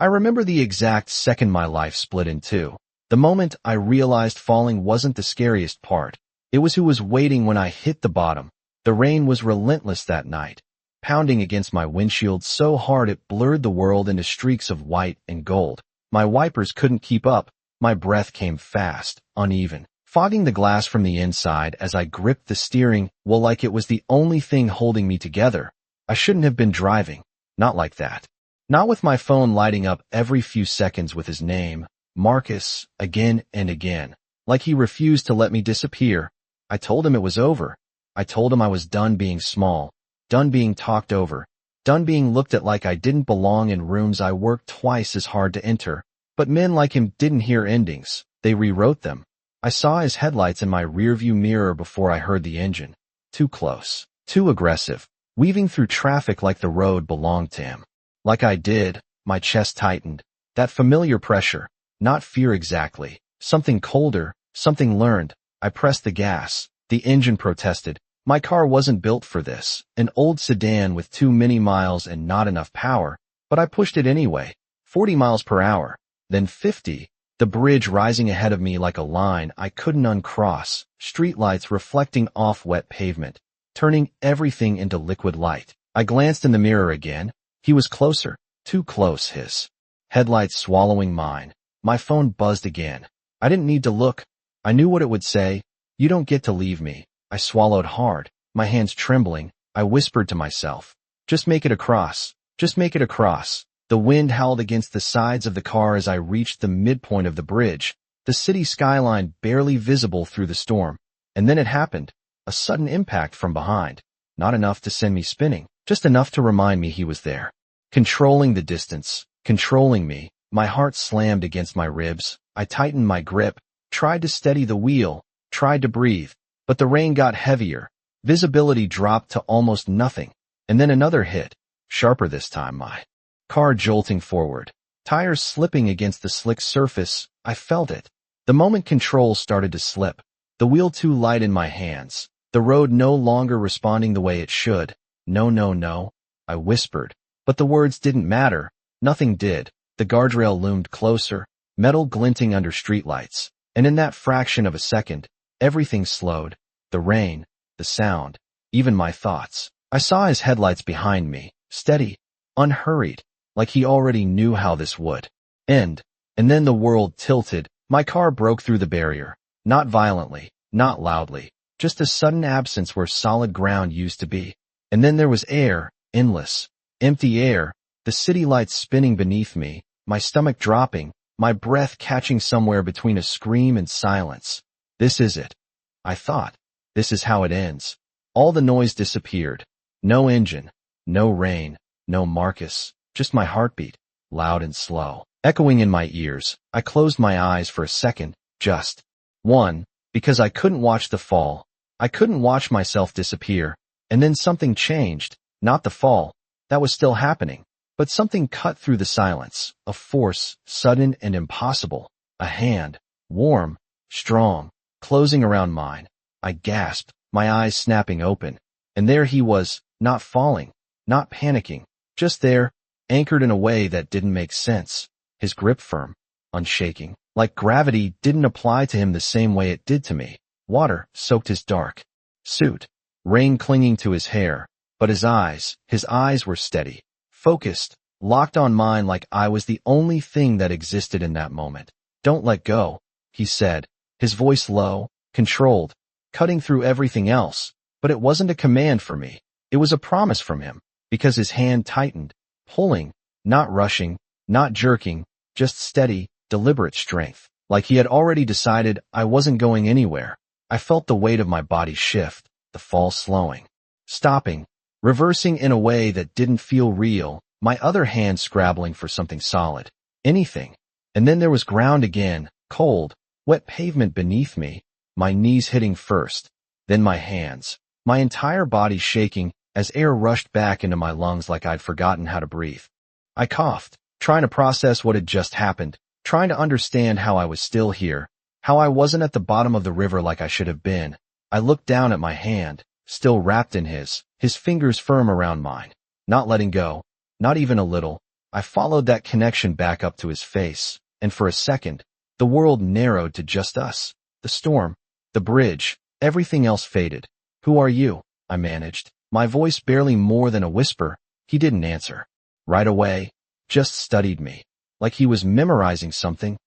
I remember the exact second my life split in two. The moment I realized falling wasn't the scariest part. It was who was waiting when I hit the bottom. The rain was relentless that night, pounding against my windshield so hard it blurred the world into streaks of white and gold. My wipers couldn't keep up. My breath came fast, uneven, fogging the glass from the inside as I gripped the steering wheel like it was the only thing holding me together. I shouldn't have been driving. Not like that. Not with my phone lighting up every few seconds with his name, Marcus, again and again, like he refused to let me disappear. I told him it was over. I told him I was done being small, done being talked over, done being looked at like I didn't belong in rooms I worked twice as hard to enter. But men like him didn't hear endings. They rewrote them. I saw his headlights in my rearview mirror before I heard the engine. Too close, too aggressive, weaving through traffic like the road belonged to him. Like I did, my chest tightened. That familiar pressure, not fear exactly, something colder, something learned. I pressed the gas. The engine protested. My car wasn't built for this, an old sedan with too many miles and not enough power, but I pushed it anyway. 40 miles per hour, then 50, the bridge rising ahead of me like a line I couldn't uncross, streetlights reflecting off wet pavement, turning everything into liquid light. I glanced in the mirror again. He was closer, too close, his headlights swallowing mine. My phone buzzed again. I didn't need to look. I knew what it would say. You don't get to leave me. I swallowed hard, my hands trembling. I whispered to myself, just make it across. Just make it across. The wind howled against the sides of the car as I reached the midpoint of the bridge, the city skyline barely visible through the storm. And then it happened. A sudden impact from behind. Not enough to send me spinning, just enough to remind me he was there. Controlling the distance, controlling me. My heart slammed against my ribs. I tightened my grip, tried to steady the wheel, tried to breathe, but the rain got heavier. Visibility dropped to almost nothing. And then another hit, sharper this time, my car jolting forward, tires slipping against the slick surface. I felt it. The moment control started to slip, the wheel too light in my hands, the road no longer responding the way it should. No, no, no, I whispered, but the words didn't matter. Nothing did. The guardrail loomed closer, metal glinting under streetlights, and in that fraction of a second, everything slowed. The rain, the sound, even my thoughts. I saw his headlights behind me, steady, unhurried, like he already knew how this would end. And then the world tilted. My car broke through the barrier. Not violently, not loudly, just a sudden absence where solid ground used to be. And then there was air, endless, empty air, the city lights spinning beneath me, my stomach dropping, my breath catching somewhere between a scream and silence. This is it, I thought. This is how it ends. All the noise disappeared. No engine, no rain, no Marcus, just my heartbeat, loud and slow, echoing in my ears. I closed my eyes for a second, just one, because I couldn't watch the fall. I couldn't watch myself disappear. And then something changed, not the fall. That was still happening. But something cut through the silence, a force, sudden and impossible, a hand, warm, strong, closing around mine. I gasped, my eyes snapping open. And there he was, not falling, not panicking, just there, anchored in a way that didn't make sense. His grip firm, unshaking, like gravity didn't apply to him the same way it did to me. Water soaked his dark suit, rain clinging to his hair, but his eyes were steady, focused, locked on mine like I was the only thing that existed in that moment. Don't let go, he said, his voice low, controlled, cutting through everything else. But it wasn't a command for me. It was a promise from him, because his hand tightened, pulling, not rushing, not jerking, just steady, deliberate strength. Like he had already decided I wasn't going anywhere. I felt the weight of my body shift, the fall slowing, stopping, reversing in a way that didn't feel real, my other hand scrabbling for something solid, anything. And then there was ground again, cold, wet pavement beneath me, my knees hitting first, then my hands, my entire body shaking as air rushed back into my lungs like I'd forgotten how to breathe. I coughed, trying to process what had just happened, trying to understand how I was still here, how I wasn't at the bottom of the river like I should have been. I looked down at my hand, still wrapped in his fingers firm around mine, not letting go, not even a little. I followed that connection back up to his face, and for a second, the world narrowed to just us. The storm, the bridge, everything else faded. "Who are you?" I managed, my voice barely more than a whisper. He didn't answer. Right away, just studied me. Like he was memorizing something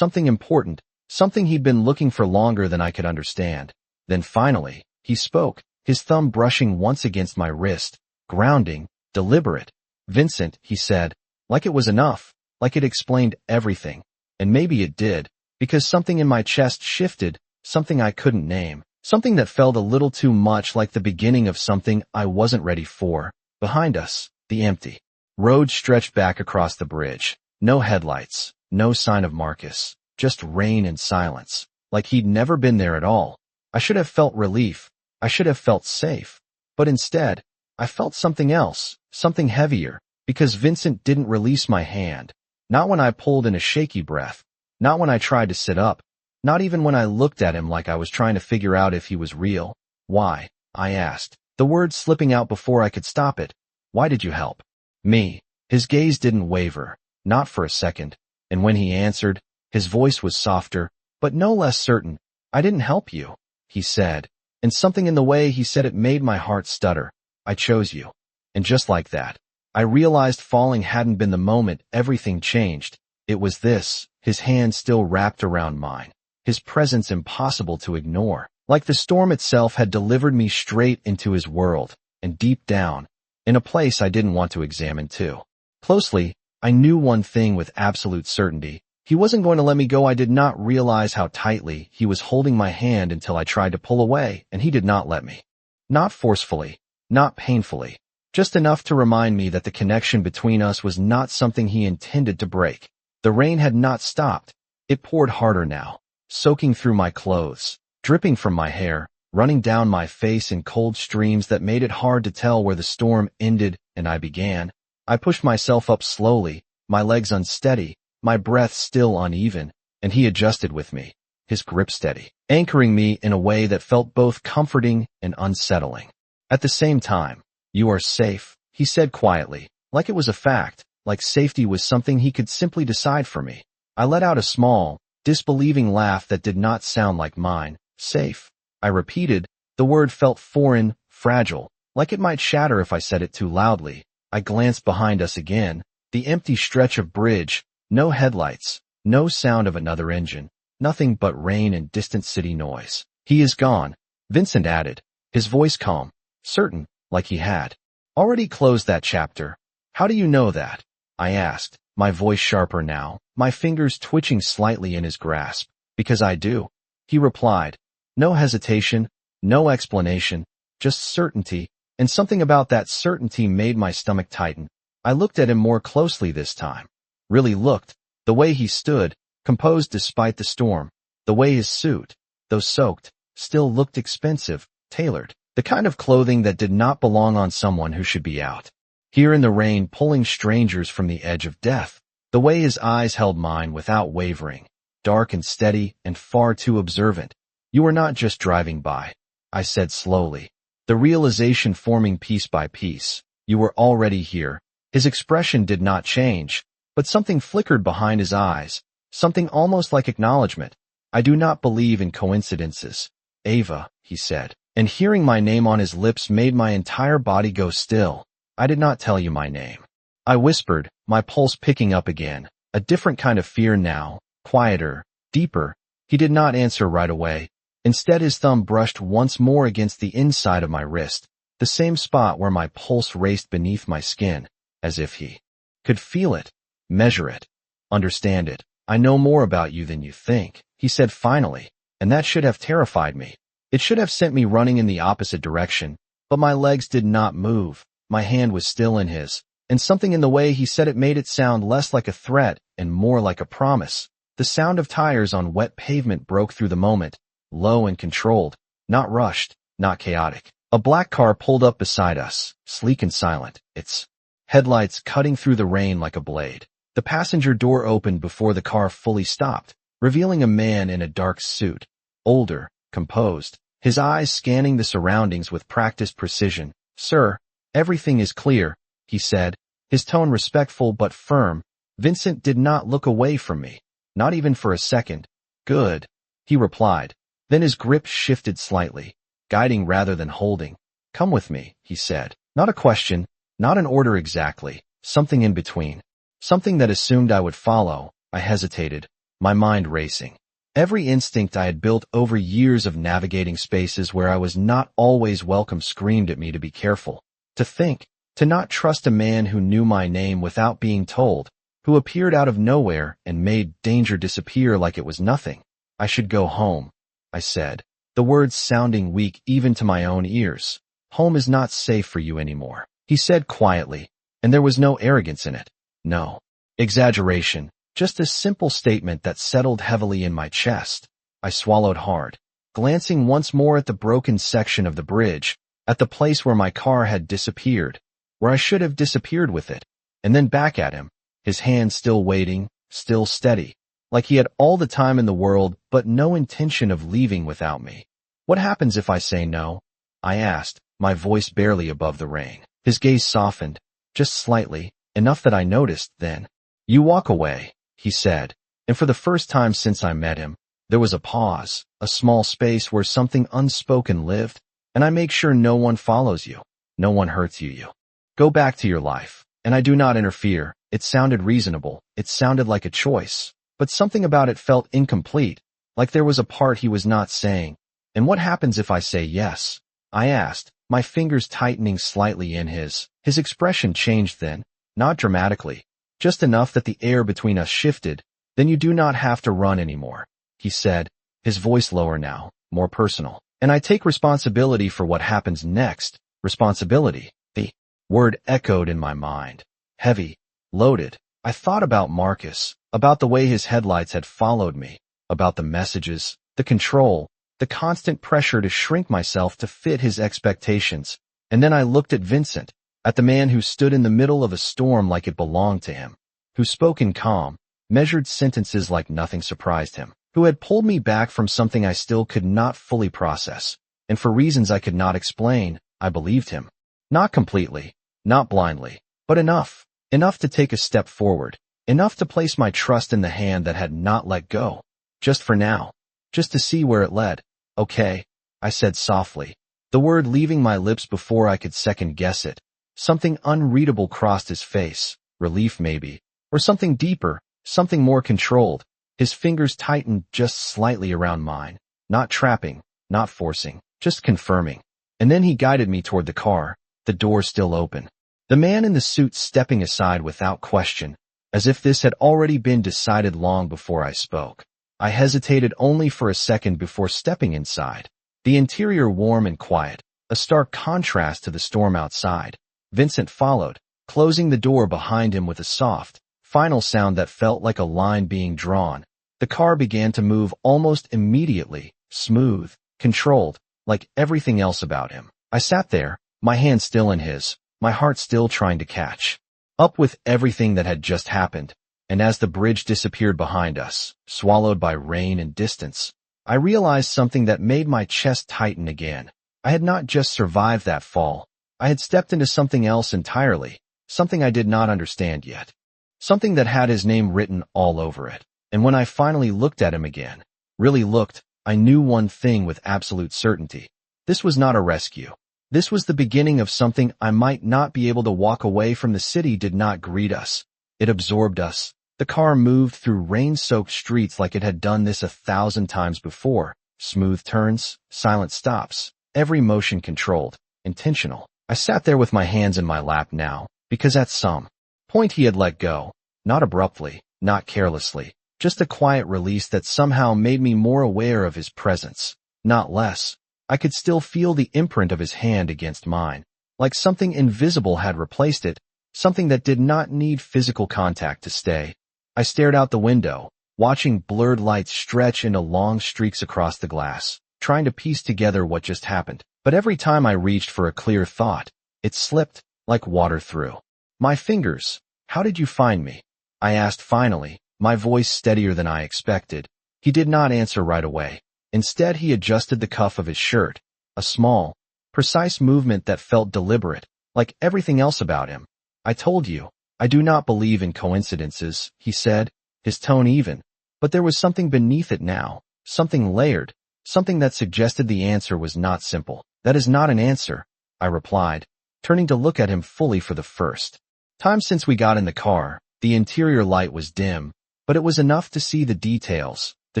important, something he'd been looking for longer than I could understand. Then finally, he spoke, his thumb brushing once against my wrist, grounding, deliberate. "Vincent," he said, like it was enough, like it explained everything. And maybe it did, because something in my chest shifted, something I couldn't name, something that felt a little too much like the beginning of something I wasn't ready for. Behind us, the empty road stretched back across the bridge. No headlights, no sign of Marcus, just rain and silence, like he'd never been there at all. I should have felt relief. I should have felt safe. But instead, I felt something else, something heavier, because Vincent didn't release my hand. Not when I pulled in a shaky breath. Not when I tried to sit up. Not even when I looked at him like I was trying to figure out if he was real. "Why?" I asked, the words slipping out before I could stop it. "Why did you help me?" His gaze didn't waver, not for a second, and when he answered, his voice was softer, but no less certain. "I didn't help you," he said, and something in the way he said it made my heart stutter. "I chose you." And just like that, I realized falling hadn't been the moment everything changed. It was this, his hand still wrapped around mine, his presence impossible to ignore, like the storm itself had delivered me straight into his world, and deep down, in a place I didn't want to examine too closely, I knew one thing with absolute certainty. He wasn't going to let me go. I did not realize how tightly he was holding my hand until I tried to pull away, and he did not let me. Not forcefully, not painfully, just enough to remind me that the connection between us was not something he intended to break. The rain had not stopped. It poured harder now, soaking through my clothes, dripping from my hair, running down my face in cold streams that made it hard to tell where the storm ended and I began. I pushed myself up slowly, my legs unsteady, my breath still uneven, and he adjusted with me, his grip steady, anchoring me in a way that felt both comforting and unsettling. At the same time, "You are safe," he said quietly, like it was a fact, like safety was something he could simply decide for me. I let out a small, disbelieving laugh that did not sound like mine. "Safe," I repeated. The word felt foreign, fragile, like it might shatter if I said it too loudly. I glanced behind us again, the empty stretch of bridge, no headlights, no sound of another engine, nothing but rain and distant city noise. "He is gone," Vincent added, his voice calm, certain, like he had already closed that chapter. "How do you know that?" I asked, my voice sharper now, my fingers twitching slightly in his grasp. "Because I do," he replied. No hesitation, no explanation, just certainty, and something about that certainty made my stomach tighten. I looked at him more closely this time. Really looked. The way he stood, composed despite the storm. The way his suit, though soaked, still looked expensive, tailored. The kind of clothing that did not belong on someone who should be out here in the rain pulling strangers from the edge of death. The way his eyes held mine without wavering, dark and steady and far too observant. "You were not just driving by," I said slowly, the realization forming piece by piece. "You were already here." His expression did not change, but something flickered behind his eyes, something almost like acknowledgement. "I do not believe in coincidences, Ava," he said, and hearing my name on his lips made my entire body go still. "I did not tell you my name," I whispered, my pulse picking up again, a different kind of fear now, quieter, deeper. He did not answer right away. Instead, his thumb brushed once more against the inside of my wrist, the same spot where my pulse raced beneath my skin, as if he could feel it, measure it, understand it. "I know more about you than you think," he said finally, and that should have terrified me. It should have sent me running in the opposite direction, but my legs did not move. My hand was still in his, and something in the way he said it made it sound less like a threat and more like a promise. The sound of tires on wet pavement broke through the moment, low and controlled, not rushed, not chaotic. A black car pulled up beside us, sleek and silent, its headlights cutting through the rain like a blade. The passenger door opened before the car fully stopped, revealing a man in a dark suit, older, composed, his eyes scanning the surroundings with practiced precision. "Sir, everything is clear," he said, His tone respectful but firm. Vincent did not look away from me. Not even for a second. Good, he replied. Then his grip shifted slightly, guiding rather than holding. Come with me, he said. Not a question, not an order exactly, something in between. Something that assumed I would follow. I hesitated, my mind racing. Every instinct I had built over years of navigating spaces where I was not always welcome screamed at me to be careful. To not trust a man who knew my name without being told, who appeared out of nowhere and made danger disappear like it was nothing. I should go home, I said, the words sounding weak even to my own ears. Home is not safe for you anymore, he said quietly, and there was no arrogance in it. No exaggeration, just a simple statement that settled heavily in my chest. I swallowed hard, glancing once more at the broken section of the bridge, at the place where my car had disappeared, where I should have disappeared with it, and then back at him, his hand still waiting, still steady, like he had all the time in the world but no intention of leaving without me. What happens if I say no? I asked, my voice barely above the rain. His gaze softened, just slightly, enough that I noticed then. You walk away, he said, and for the first time since I met him, there was a pause, a small space where something unspoken lived, and I make sure no one follows you, no one hurts you. Go back to your life, and I do not interfere. It sounded reasonable, it sounded like a choice, but something about it felt incomplete, like there was a part he was not saying. And what happens if I say yes? I asked, my fingers tightening slightly in his. His expression changed then, not dramatically, just enough that the air between us shifted. Then you do not have to run anymore, he said, his voice lower now, more personal. And I take responsibility for what happens next. Responsibility. The word echoed in my mind. Heavy, loaded. I thought about Marcus, about the way his headlights had followed me, about the messages, the control, the constant pressure to shrink myself to fit his expectations. And then I looked at Vincent, at the man who stood in the middle of a storm like it belonged to him, who spoke in calm, measured sentences like nothing surprised him, who had pulled me back from something I still could not fully process, and for reasons I could not explain, I believed him. Not completely, not blindly, but enough to take a step forward, enough to place my trust in the hand that had not let go. Just for now, just to see where it led. Okay, I said softly, the word leaving my lips before I could second guess it. Something unreadable crossed his face, relief maybe, or something deeper, something more controlled. His fingers tightened just slightly around mine, not trapping, not forcing, just confirming. And then he guided me toward the car, the door still open. The man in the suit stepping aside without question, as if this had already been decided long before I spoke. I hesitated only for a second before stepping inside. The interior warm and quiet, a stark contrast to the storm outside. Vincent followed, closing the door behind him with a soft, final sound that felt like a line being drawn. The car began to move almost immediately, smooth, controlled, like everything else about him. I sat there, my hand still in his, my heart still trying to catch up with everything that had just happened. And as the bridge disappeared behind us, swallowed by rain and distance, I realized something that made my chest tighten again. I had not just survived that fall. I had stepped into something else entirely, something I did not understand yet. Something that had his name written all over it. And when I finally looked at him again, really looked, I knew one thing with absolute certainty. This was not a rescue. This was the beginning of something. I might not be able to walk away from. The city did not greet us. It absorbed us. The car moved through rain-soaked streets like it had done this 1,000 times before. Smooth turns, silent stops, every motion controlled, intentional. I sat there with my hands in my lap now, because at some point he had let go. Not abruptly, not carelessly, just a quiet release that somehow made me more aware of his presence, not less. I could still feel the imprint of his hand against mine, like something invisible had replaced it, something that did not need physical contact to stay. I stared out the window, watching blurred lights stretch into long streaks across the glass, trying to piece together what just happened. But every time I reached for a clear thought, it slipped like water through my fingers. How did you find me? I asked finally, my voice steadier than I expected. He did not answer right away. Instead, he adjusted the cuff of his shirt, a small, precise movement that felt deliberate, like everything else about him. I told you, I do not believe in coincidences, he said, his tone even. But there was something beneath it now, something layered, something that suggested the answer was not simple. That is not an answer, I replied, turning to look at him fully for the first time since we got in the car. The interior light was dim, but it was enough to see the details, the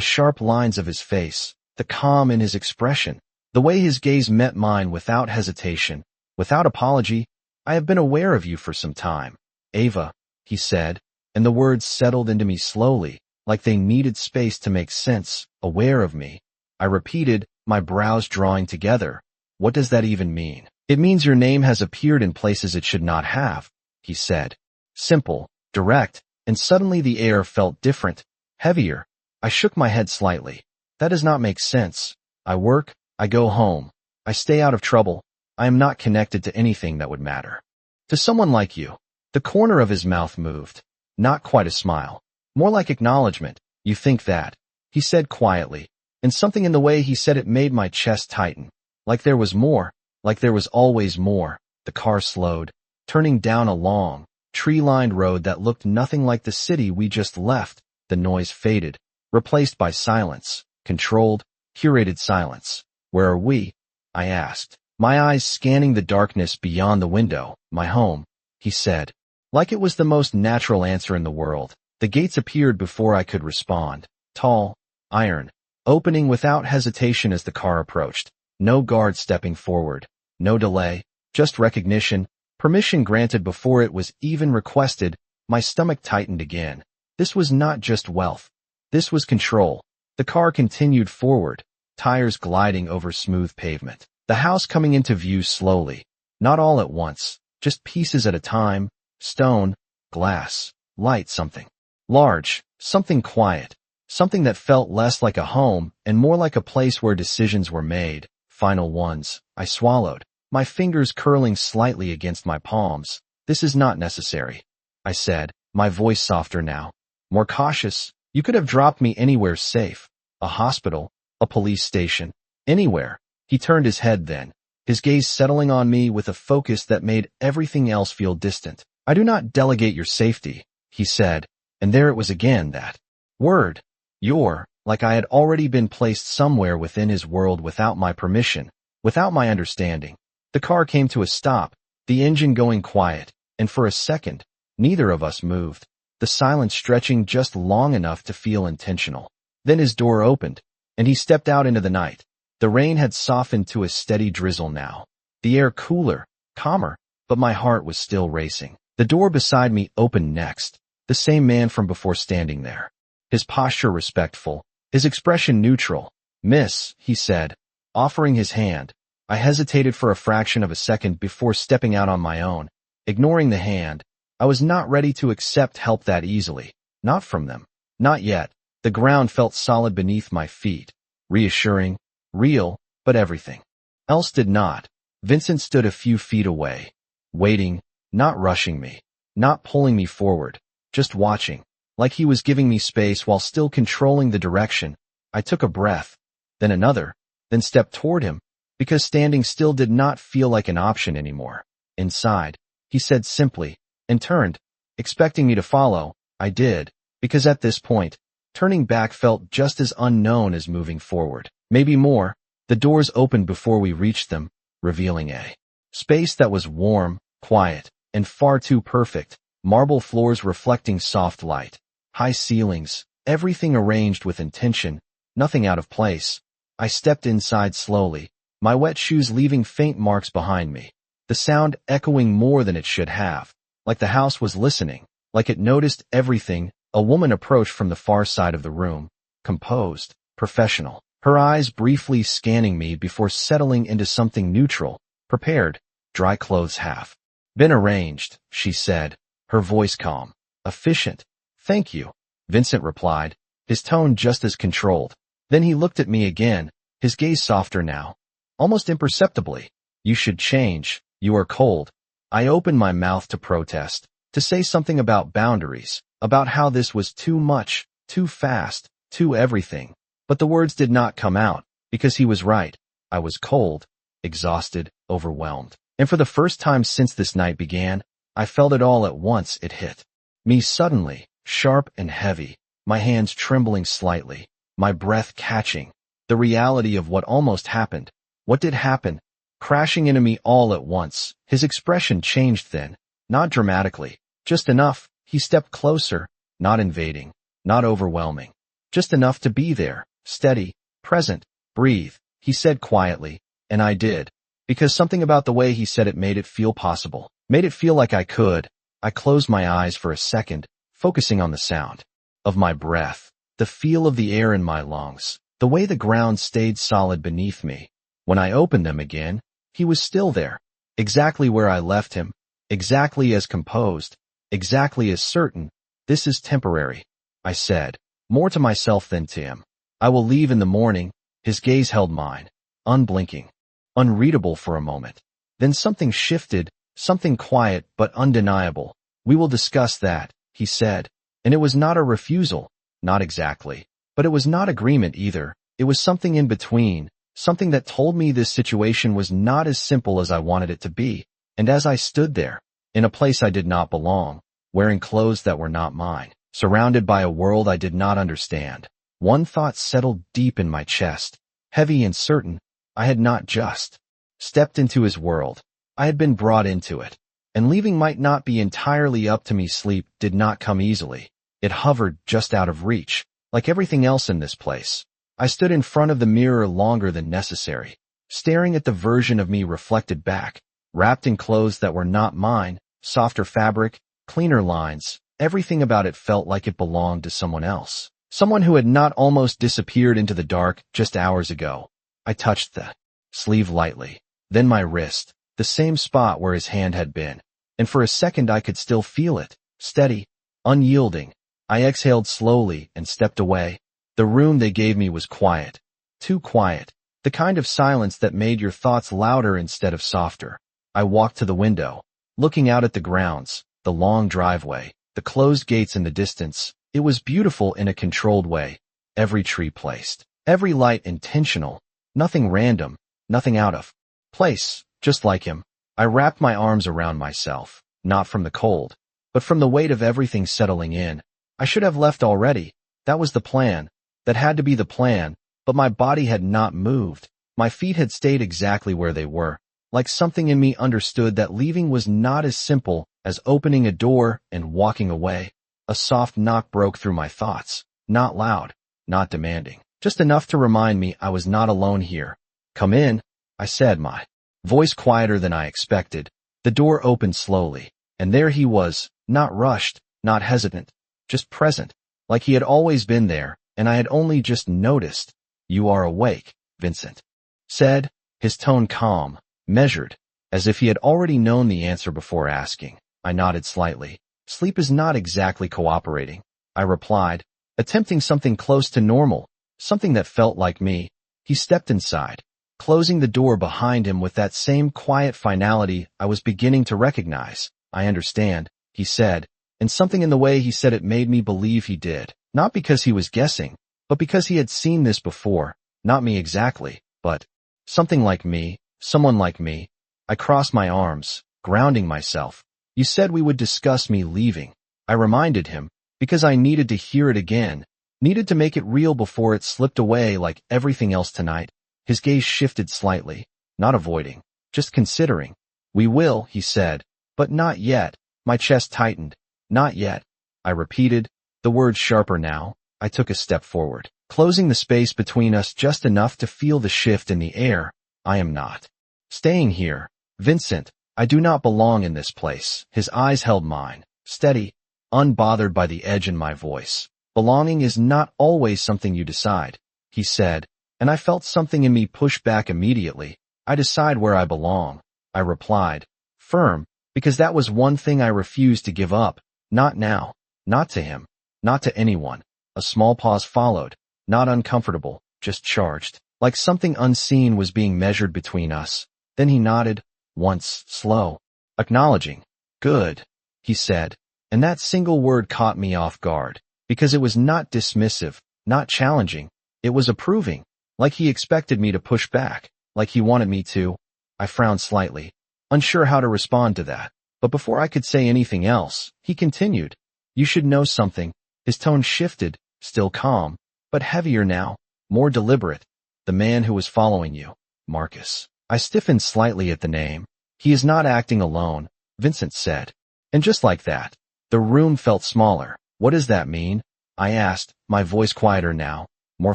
sharp lines of his face, the calm in his expression, the way his gaze met mine without hesitation, without apology. I have been aware of you for some time, Ava, he said, and the words settled into me slowly, like they needed space to make sense. Aware of me, I repeated, my brows drawing together. What does that even mean? It means your name has appeared in places it should not have, he said. Simple, direct, and suddenly the air felt different, heavier. I shook my head slightly. That does not make sense. I work, I go home, I stay out of trouble, I am not connected to anything that would matter. To someone like you. The corner of his mouth moved. Not quite a smile. More like acknowledgement. You think that, he said quietly, and something in the way he said it made my chest tighten. Like there was more, like there was always more. The car slowed, turning down a long, tree-lined road that looked nothing like the city we just left. The noise faded, replaced by silence, controlled, curated silence. Where are we? I asked, my eyes scanning the darkness beyond the window. My home, he said. Like it was the most natural answer in the world. The gates appeared before I could respond. Tall, iron, opening without hesitation as the car approached. No guard stepping forward. No delay, just recognition. Permission granted before it was even requested. My stomach tightened again. This was not just wealth. This was control. The car continued forward, tires gliding over smooth pavement. The house coming into view slowly. Not all at once, just pieces at a time. Stone, glass, light, something large, something quiet, something that felt less like a home and more like a place where decisions were made, final ones. I swallowed, my fingers curling slightly against my palms. This is not necessary, I said, my voice softer now, more cautious. You could have dropped me anywhere safe, a hospital, a police station, anywhere. He turned his head then, his gaze settling on me with a focus that made everything else feel distant. I do not delegate your safety, he said, and there it was again, that word, your, like I had already been placed somewhere within his world without my permission, without my understanding. The car came to a stop, the engine going quiet, and for a second, neither of us moved, the silence stretching just long enough to feel intentional. Then his door opened, and he stepped out into the night. The rain had softened to a steady drizzle now, the air cooler, calmer, but my heart was still racing. The door beside me opened next, the same man from before standing there. His posture respectful, his expression neutral. Miss, he said, offering his hand. I hesitated for a fraction of a second before stepping out on my own, ignoring the hand. I was not ready to accept help that easily. Not from them. Not yet. The ground felt solid beneath my feet. Reassuring, real, but everything else did not. Vincent stood a few feet away, waiting, not rushing me, not pulling me forward, just watching, like he was giving me space while still controlling the direction. I took a breath, then another, then stepped toward him, because standing still did not feel like an option anymore. Inside, he said simply, and turned, expecting me to follow. I did, because at this point, turning back felt just as unknown as moving forward. Maybe more. The doors opened before we reached them, revealing a space that was warm, quiet, and far too perfect. Marble floors reflecting soft light, high ceilings, everything arranged with intention, nothing out of place. I stepped inside slowly, my wet shoes leaving faint marks behind me, the sound echoing more than it should have, like the house was listening, like it noticed everything. A woman approached from the far side of the room, composed, professional, her eyes briefly scanning me before settling into something neutral. Prepared, dry clothes half been arranged, she said, her voice calm. Efficient. Thank you, Vincent replied, his tone just as controlled. Then he looked at me again, his gaze softer now, almost imperceptibly. You should change, you are cold. I opened my mouth to protest, to say something about boundaries, about how this was too much, too fast, too everything. But the words did not come out, because he was right. I was cold, exhausted, overwhelmed. And for the first time since this night began, I felt it all at once. It hit me suddenly, sharp and heavy, my hands trembling slightly, my breath catching. The reality of what almost happened. What did happen? Crashing into me all at once. His expression changed then, not dramatically, just enough. He stepped closer, not invading, not overwhelming, just enough to be there, steady, present. Breathe, he said quietly, and I did, because something about the way he said it made it feel possible, made it feel like I could. I closed my eyes for a second, focusing on the sound of my breath, the feel of the air in my lungs, the way the ground stayed solid beneath me. When I opened them again, he was still there, exactly where I left him, exactly as composed, exactly as certain. This is temporary, I said, more to myself than to him. I will leave in the morning. His gaze held mine, unblinking, unreadable for a moment. Then something shifted, something quiet but undeniable. We will discuss that, he said. And it was not a refusal, not exactly. But it was not agreement either. It was something in between, something that told me this situation was not as simple as I wanted it to be. And as I stood there, in a place I did not belong, wearing clothes that were not mine, surrounded by a world I did not understand, one thought settled deep in my chest, heavy and certain. I had not just stepped into his world. I had been brought into it. And leaving might not be entirely up to me. Sleep did not come easily. It hovered just out of reach, like everything else in this place. I stood in front of the mirror longer than necessary, staring at the version of me reflected back, wrapped in clothes that were not mine, softer fabric, cleaner lines. Everything about it felt like it belonged to someone else. Someone who had not almost disappeared into the dark just hours ago. I touched the sleeve lightly, then my wrist, the same spot where his hand had been, and for a second I could still feel it, steady, unyielding. I exhaled slowly and stepped away. The room they gave me was quiet, too quiet, the kind of silence that made your thoughts louder instead of softer. I walked to the window, looking out at the grounds, the long driveway, the closed gates in the distance. It was beautiful in a controlled way, every tree placed, every light intentional, nothing random, nothing out of place, just like him. I wrapped my arms around myself, not from the cold, but from the weight of everything settling in. I should have left already. That was the plan. That had to be the plan, but my body had not moved. My feet had stayed exactly where they were, like something in me understood that leaving was not as simple as opening a door and walking away. A soft knock broke through my thoughts, not loud, not demanding, just enough to remind me I was not alone here. Come in, I said, my voice quieter than I expected. The door opened slowly, and there he was, not rushed, not hesitant, just present, like he had always been there, and I had only just noticed. You are awake, Vincent said, his tone calm, measured, as if he had already known the answer before asking. I nodded slightly. Sleep is not exactly cooperating, I replied, attempting something close to normal, something that felt like me. He stepped inside, closing the door behind him with that same quiet finality I was beginning to recognize. I understand, he said, and something in the way he said it made me believe he did, not because he was guessing, but because he had seen this before, not me exactly, but something like me, someone like me. I crossed my arms, grounding myself. You said we would discuss me leaving, I reminded him, because I needed to hear it again, needed to make it real before it slipped away like everything else tonight. His gaze shifted slightly, not avoiding, just considering. We will, he said, but not yet. My chest tightened. Not yet, I repeated, the words sharper now. I took a step forward, closing the space between us just enough to feel the shift in the air. I am not staying here, Vincent. I do not belong in this place. His eyes held mine, steady, unbothered by the edge in my voice. Belonging is not always something you decide, he said, and I felt something in me push back immediately. I decide where I belong, I replied, firm, because that was one thing I refused to give up. Not now, not to him, not to anyone. A small pause followed, not uncomfortable, just charged, like something unseen was being measured between us. Then he nodded, once slow, acknowledging. Good, he said, and that single word caught me off guard, because it was not dismissive, not challenging. It was approving, like he expected me to push back, like he wanted me to. I frowned slightly, unsure how to respond to that. But before I could say anything else, he continued. You should know something. His tone shifted, still calm, but heavier now, more deliberate. The man who was following you, Marcus. I stiffened slightly at the name. He is not acting alone, Vincent said. And just like that, the room felt smaller. What does that mean? I asked, my voice quieter now, more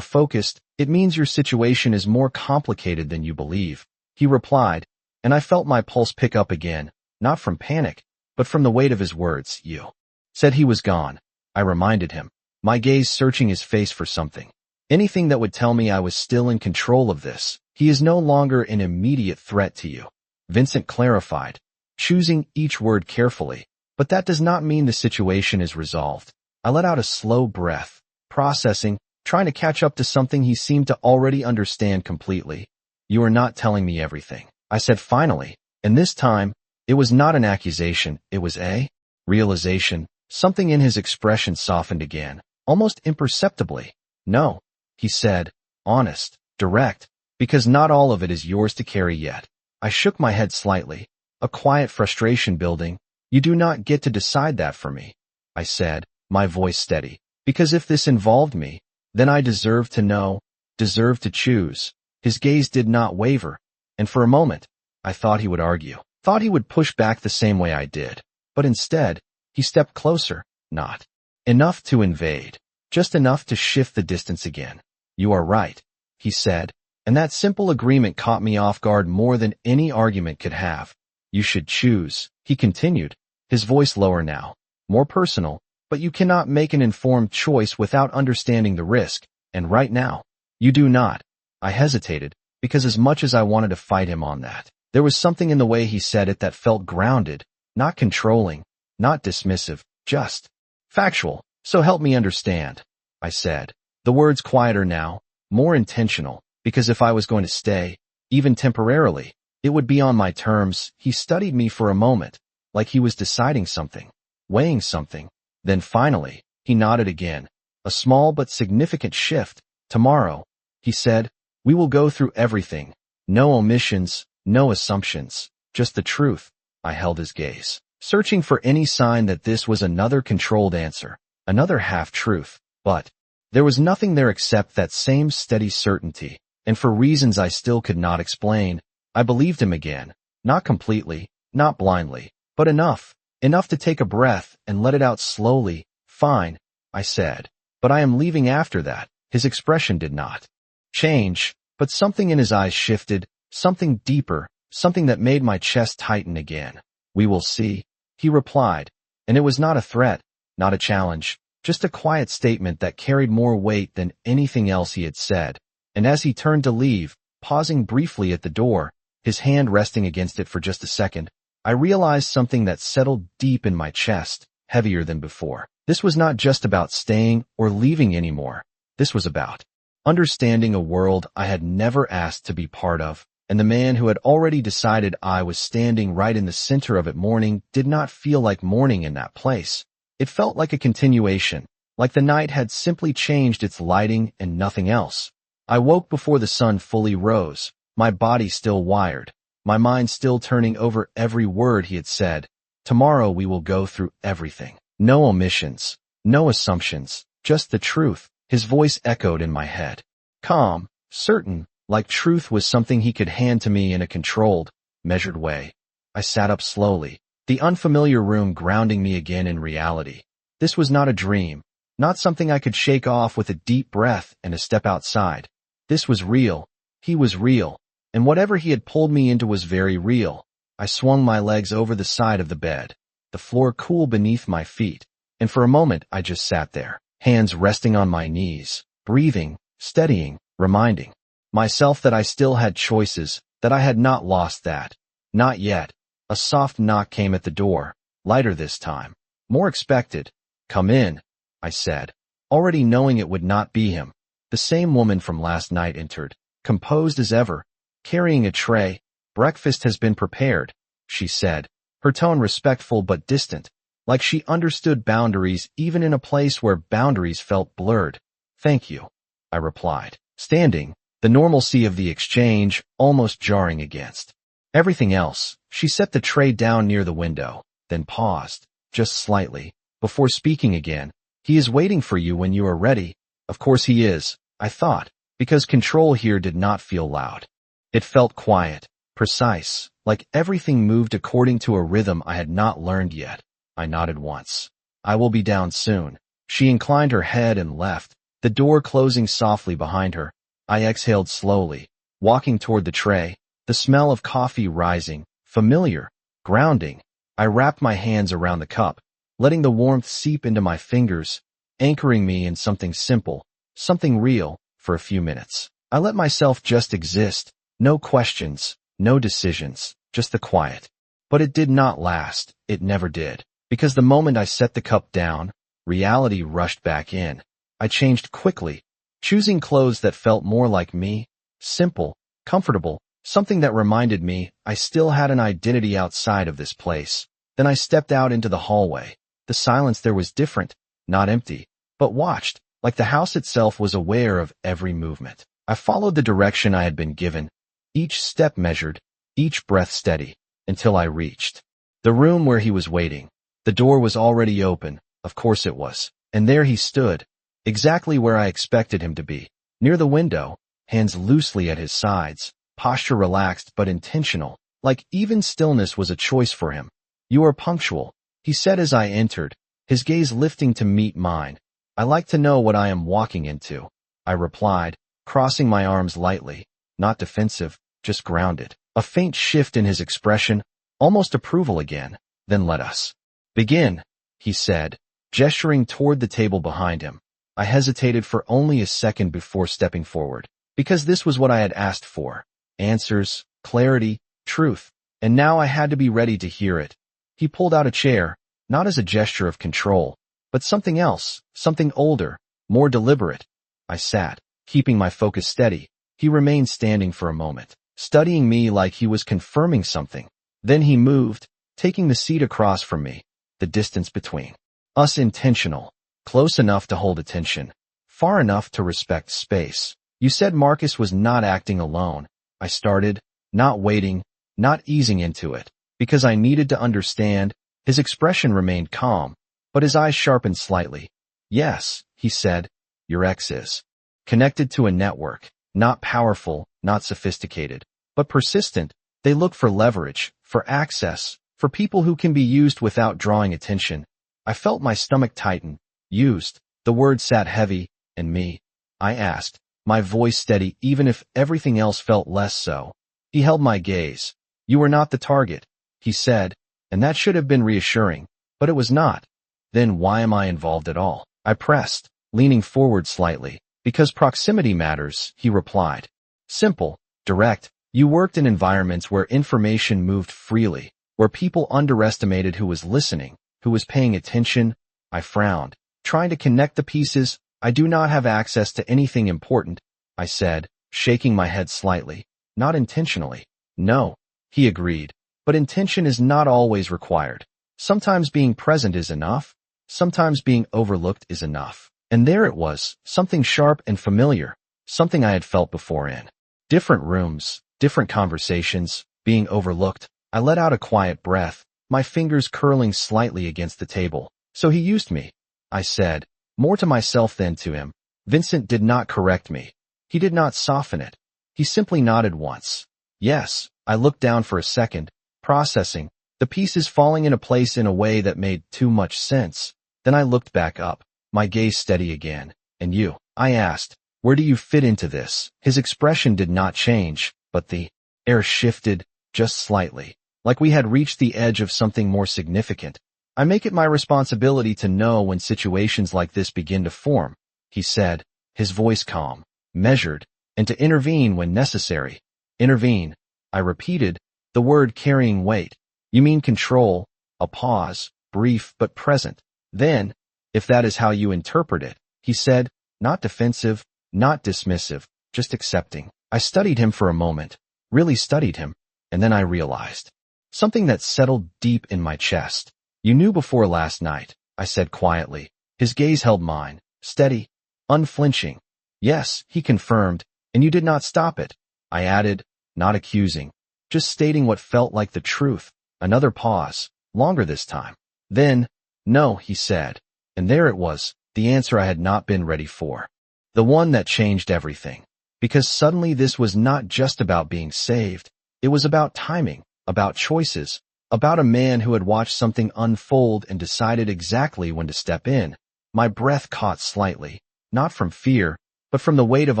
focused. It means your situation is more complicated than you believe, he replied, and I felt my pulse pick up again, not from panic, but from the weight of his words. You said he was gone, I reminded him, my gaze searching his face for something. Anything that would tell me I was still in control of this. He is no longer an immediate threat to you, Vincent clarified, choosing each word carefully. But that does not mean the situation is resolved. I let out a slow breath, processing, trying to catch up to something he seemed to already understand completely. You are not telling me everything, I said finally, and this time, it was not an accusation, it was a realization. Something in his expression softened again, almost imperceptibly. No, he said, honest, direct, because not all of it is yours to carry yet. I shook my head slightly, a quiet frustration building. You do not get to decide that for me, I said, my voice steady, because if this involved me, then I deserve to know, deserve to choose. His gaze did not waver, and for a moment, I thought he would argue, thought he would push back the same way I did. But instead, he stepped closer, not enough to invade, just enough to shift the distance again. You are right, he said, and that simple agreement caught me off guard more than any argument could have. You should choose, he continued, his voice lower now, more personal, but you cannot make an informed choice without understanding the risk, and right now, you do not. I hesitated, because as much as I wanted to fight him on that, there was something in the way he said it that felt grounded, not controlling, not dismissive, just factual. So help me understand, I said, the words quieter now, more intentional, because if I was going to stay, even temporarily, it would be on my terms. He studied me for a moment, like he was deciding something, weighing something. Then finally, he nodded again, a small but significant shift. Tomorrow, he said, we will go through everything. No omissions, no assumptions, just the truth. I held his gaze, searching for any sign that this was another controlled answer, another half-truth. But there was nothing there except that same steady certainty, and for reasons I still could not explain, I believed him again, not completely, not blindly, but enough to take a breath and let it out slowly. Fine, I said, but I am leaving after that. His expression did not change, but something in his eyes shifted, something deeper, something that made my chest tighten again. We will see, he replied, and it was not a threat, not a challenge, just a quiet statement that carried more weight than anything else he had said. And as he turned to leave, pausing briefly at the door, his hand resting against it for just a second, I realized something that settled deep in my chest, heavier than before. This was not just about staying or leaving anymore. This was about understanding a world I had never asked to be part of, and the man who had already decided I was standing right in the center of it. Morning did not feel like morning in that place. It felt like a continuation, like the night had simply changed its lighting and nothing else. I woke before the sun fully rose, my body still wired, my mind still turning over every word he had said. Tomorrow we will go through everything. No omissions, no assumptions, just the truth. His voice echoed in my head. Calm, certain, like truth was something he could hand to me in a controlled, measured way. I sat up slowly, the unfamiliar room grounding me again in reality. This was not a dream, not something I could shake off with a deep breath and a step outside. This was real. He was real, and whatever he had pulled me into was very real. I swung my legs over the side of the bed, the floor cool beneath my feet, and for a moment I just sat there, hands resting on my knees, breathing, steadying, reminding myself that I still had choices, that I had not lost that. Not yet. A soft knock came at the door, lighter this time, more expected. Come in, I said, already knowing it would not be him. The same woman from last night entered, composed as ever, carrying a tray. Breakfast has been prepared, she said, her tone respectful but distant, like she understood boundaries even in a place where boundaries felt blurred. Thank you, I replied, standing, the normalcy of the exchange almost jarring against everything else. She set the tray down near the window, then paused, just slightly, before speaking again. He is waiting for you when you are ready. Of course he is, I thought, because control here did not feel loud. It felt quiet, precise, like everything moved according to a rhythm I had not learned yet. I nodded once. I will be down soon. She inclined her head and left, the door closing softly behind her. I exhaled slowly, walking toward the tray, the smell of coffee rising, familiar, grounding. I wrapped my hands around the cup, letting the warmth seep into my fingers, anchoring me in something simple, something real, for a few minutes. I let myself just exist, no questions, no decisions, just the quiet. But it did not last, it never did, because the moment I set the cup down, reality rushed back in. I changed quickly, choosing clothes that felt more like me, simple, comfortable, something that reminded me I still had an identity outside of this place. Then I stepped out into the hallway. The silence there was different, not empty, but watched, like the house itself was aware of every movement. I followed the direction I had been given, each step measured, each breath steady, until I reached the room where he was waiting. The door was already open, of course it was, and there he stood, exactly where I expected him to be, near the window, hands loosely at his sides, posture relaxed but intentional, like even stillness was a choice for him. "You are punctual," he said as I entered, his gaze lifting to meet mine. "I like to know what I am walking into," I replied, crossing my arms lightly, not defensive, just grounded. A faint shift in his expression, almost approval again. "Then let us begin," he said, gesturing toward the table behind him. I hesitated for only a second before stepping forward, because this was what I had asked for. Answers, clarity, truth, and now I had to be ready to hear it. He pulled out a chair, not as a gesture of control, but something else, something older, more deliberate. I sat, keeping my focus steady. He remained standing for a moment, studying me like he was confirming something. Then he moved, taking the seat across from me, the distance between us intentional, close enough to hold attention, far enough to respect space. "You said Marcus was not acting alone," I started, not waiting, not easing into it, because I needed to understand. His expression remained calm, but his eyes sharpened slightly. "Yes," he said, "your ex is connected to a network, not powerful, not sophisticated, but persistent. They look for leverage, for access, for people who can be used without drawing attention." I felt my stomach tighten. "Used." The word sat heavy, and me. I asked, my voice steady even if everything else felt less so. He held my gaze. "You were not the target," he said, and that should have been reassuring, but it was not. "Then why am I involved at all?" I pressed, leaning forward slightly. "Because proximity matters," he replied. Simple, direct. "You worked in environments where information moved freely, where people underestimated who was listening, who was paying attention." I frowned, trying to connect the pieces. "I do not have access to anything important," I said, shaking my head slightly. "Not intentionally." "No," he agreed, "but intention is not always required. Sometimes being present is enough. Sometimes being overlooked is enough." And there it was, something sharp and familiar, something I had felt before in different rooms, different conversations, being overlooked. I let out a quiet breath, my fingers curling slightly against the table. "So he used me," I said, more to myself than to him. Vincent did not correct me. He did not soften it. He simply nodded once. "Yes." I looked down for a second, processing, the pieces falling into place in a way that made too much sense. Then I looked back up, my gaze steady again. "And you?" I asked. "Where do you fit into this?" His expression did not change, but the air shifted, just slightly, like we had reached the edge of something more significant. "I make it my responsibility to know when situations like this begin to form," he said, his voice calm, measured, "and to intervene when necessary." "Intervene," I repeated, the word carrying weight. "You mean control?" A pause, brief but present. "Then, if that is how you interpret it," he said, not defensive, not dismissive, just accepting. I studied him for a moment, really studied him, and then I realized something that settled deep in my chest. "You knew before last night," I said quietly. His gaze held mine, steady, unflinching. "Yes," he confirmed, "and you did not stop it." I added, not accusing, just stating what felt like the truth. Another pause. longer this time. Then, no, he said. And there it was, the answer I had not been ready for. The one that changed everything. Because suddenly this was not just about being saved. It was about timing, about choices, about a man who had watched something unfold and decided exactly when to step in. My breath caught slightly, not from fear, but from the weight of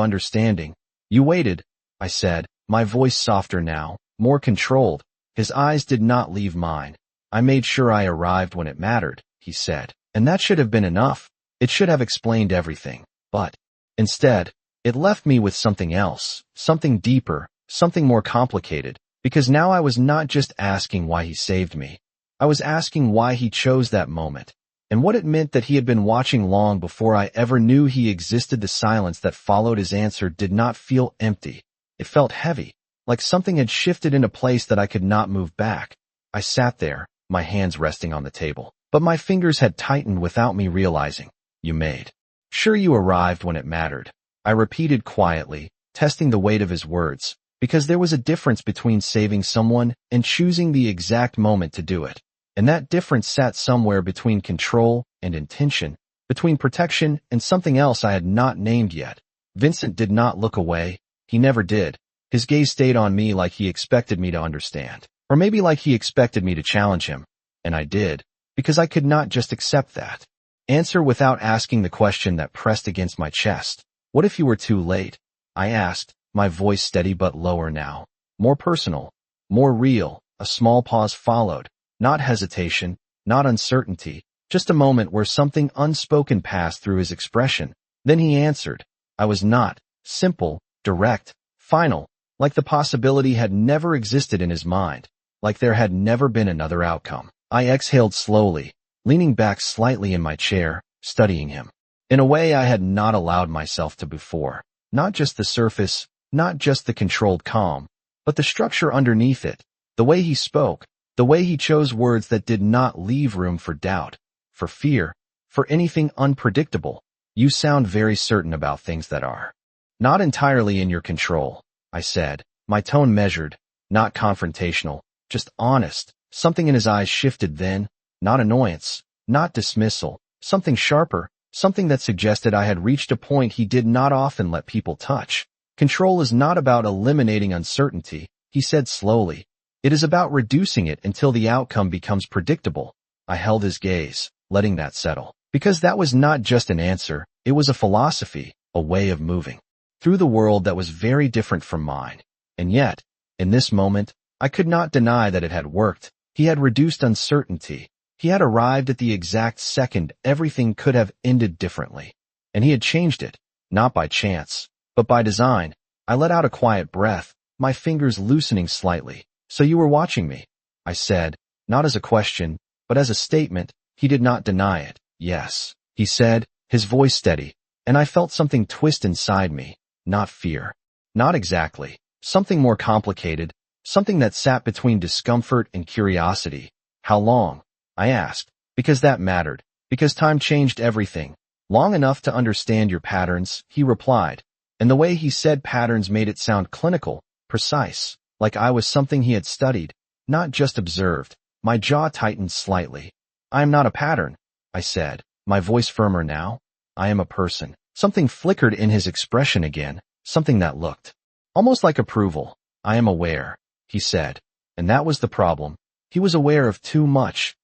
understanding. You waited, I said, my voice softer now, more controlled. His eyes did not leave mine. I made sure I arrived when it mattered, he said. And that should have been enough. It should have explained everything. But instead, it left me with something else, something deeper, something more complicated, because now I was not just asking why he saved me. I was asking why he chose that moment, and what it meant that he had been watching long before I ever knew he existed. The silence that followed his answer did not feel empty. It felt heavy, like something had shifted in a place that I could not move back. I sat there, my hands resting on the table, but my fingers had tightened without me realizing. You made sure you arrived when it mattered, I repeated quietly, testing the weight of his words, because there was a difference between saving someone and choosing the exact moment to do it. And that difference sat somewhere between control and intention, between protection and something else I had not named yet. Vincent did not look away. He never did. His gaze stayed on me like he expected me to understand, or maybe like he expected me to challenge him. And I did, because I could not just accept that answer without asking the question that pressed against my chest. What if you were too late? I asked, my voice steady but lower now. More personal, more real. A small pause followed. Not hesitation, not uncertainty, just a moment where something unspoken passed through his expression. Then he answered. I was not. Simple, direct, final, like the possibility had never existed in his mind, like there had never been another outcome. I exhaled slowly, leaning back slightly in my chair, studying him. In a way I had not allowed myself to before. Not just the surface, not just the controlled calm, but the structure underneath it, the way he spoke, the way he chose words that did not leave room for doubt, for fear, for anything unpredictable. You sound very certain about things that are not entirely in your control, I said, my tone measured, not confrontational, just honest. Something in his eyes shifted then, not annoyance, not dismissal, something sharper, something that suggested I had reached a point he did not often let people touch. Control is not about eliminating uncertainty, he said slowly. It is about reducing it until the outcome becomes predictable. I held his gaze, letting that settle, because that was not just an answer, it was a philosophy, a way of moving through the world that was very different from mine. And yet, in this moment, I could not deny that it had worked. He had reduced uncertainty. He had arrived at the exact second everything could have ended differently. And he had changed it, not by chance, but by design. I let out a quiet breath, my fingers loosening slightly. So you were watching me, I said, not as a question, but as a statement. He did not deny it. Yes, he said, his voice steady, and I felt something twist inside me. Not fear. Not exactly. Something more complicated, something that sat between discomfort and curiosity. How long? I asked, because that mattered, because time changed everything. Long enough to understand your patterns, he replied, and the way he said patterns made it sound clinical, precise, like I was something he had studied, not just observed. My jaw tightened slightly. I am not a pattern, I said, my voice firmer now. I am a person. Something flickered in his expression again, something that looked almost like approval. I am aware, he said, and that was the problem. He was aware of too much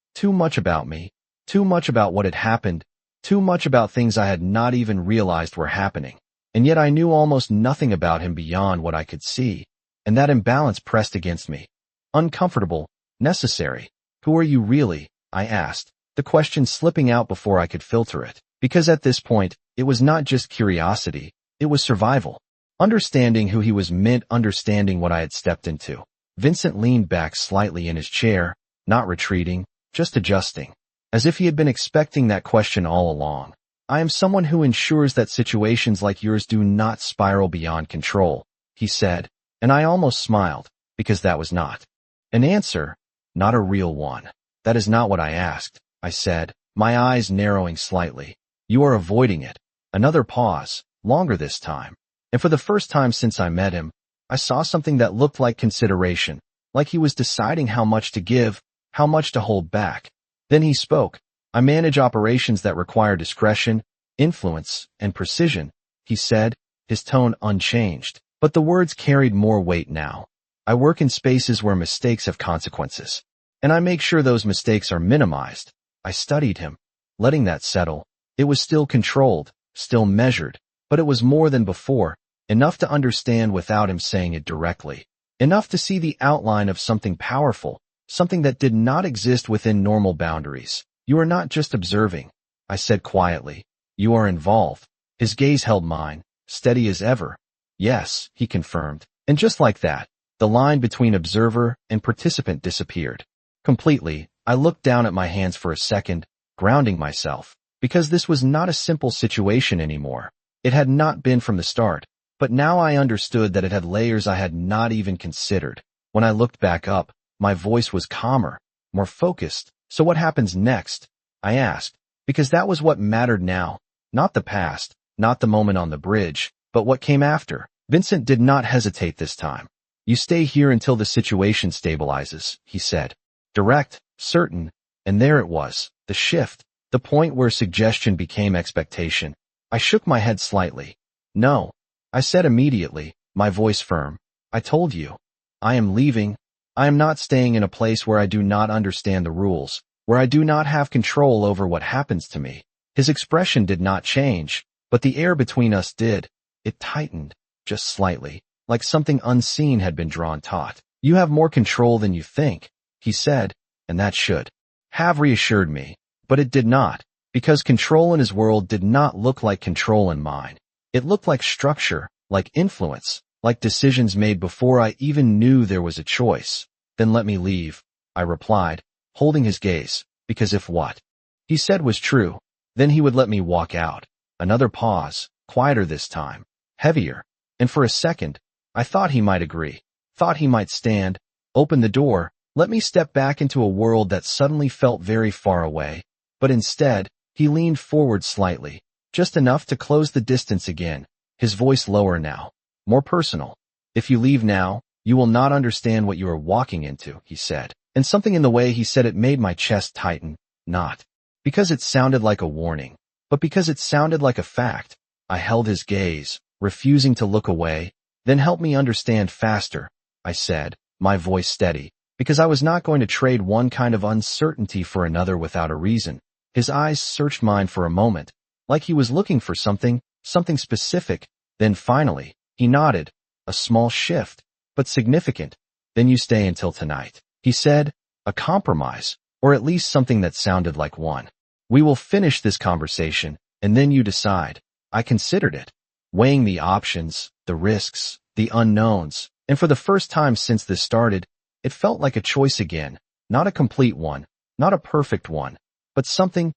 about me, too much about what had happened, too much about things I had not even realized were happening. And yet I knew almost nothing about him beyond what I could see, and that imbalance pressed against me. Uncomfortable, necessary. Who are you really? I asked, the question slipping out before I could filter it, because at this point, it was not just curiosity, it was survival. Understanding who he was meant understanding what I had stepped into. Vincent leaned back slightly in his chair, not retreating, just adjusting, as if he had been expecting that question all along. I am someone who ensures that situations like yours do not spiral beyond control, he said, and I almost smiled, because that was not an answer, not a real one. That is not what I asked, I said, my eyes narrowing slightly. You are avoiding it. Another pause, longer this time. And for the first time since I met him, I saw something that looked like consideration, like he was deciding how much to give, How much to hold back? Then he spoke. I manage operations that require discretion, influence, and precision, he said, his tone unchanged. But the words carried more weight now. I work in spaces where mistakes have consequences, and I make sure those mistakes are minimized. I studied him, letting that settle. It was still controlled, still measured, but it was more than before, enough to understand without him saying it directly, enough to see the outline of something powerful, something that did not exist within normal boundaries. You are not just observing, I said quietly. You are involved. His gaze held mine, steady as ever. Yes, he confirmed. And just like that, the line between observer and participant disappeared. Completely, I looked down at my hands for a second, grounding myself, because this was not a simple situation anymore. It had not been from the start, but now I understood that it had layers I had not even considered. When I looked back up, my voice was calmer, more focused. So what happens next? I asked, because that was what mattered now, not the past, not the moment on the bridge, but what came after. Vincent did not hesitate this time. You stay here until the situation stabilizes, he said. Direct, certain, and there it was, the shift, the point where suggestion became expectation. I shook my head slightly. No, I said immediately, my voice firm. I told you. I am leaving. I am not staying in a place where I do not understand the rules, where I do not have control over what happens to me. His expression did not change, but the air between us did. It tightened, just slightly, like something unseen had been drawn taut. You have more control than you think, he said, and that should have reassured me. But it did not, because control in his world did not look like control in mine. It looked like structure, like influence, like decisions made before I even knew there was a choice. Then let me leave, I replied, holding his gaze, because if what he said was true, then he would let me walk out. Another pause, quieter this time, heavier, and for a second, I thought he might agree, thought he might stand, open the door, let me step back into a world that suddenly felt very far away. But instead, he leaned forward slightly, just enough to close the distance again, his voice lower now, more personal. If you leave now, you will not understand what you are walking into, he said. And something in the way he said it made my chest tighten, not because it sounded like a warning, but because it sounded like a fact. I held his gaze, refusing to look away. Then help me understand faster, I said, my voice steady, because I was not going to trade one kind of uncertainty for another without a reason. His eyes searched mine for a moment, like he was looking for something specific. Then finally, he nodded, a small shift, but significant. Then you stay until tonight, he said, a compromise, or at least something that sounded like one. We will finish this conversation, and then you decide. I considered it, weighing the options, the risks, the unknowns, and for the first time since this started, it felt like a choice again, not a complete one, not a perfect one, but something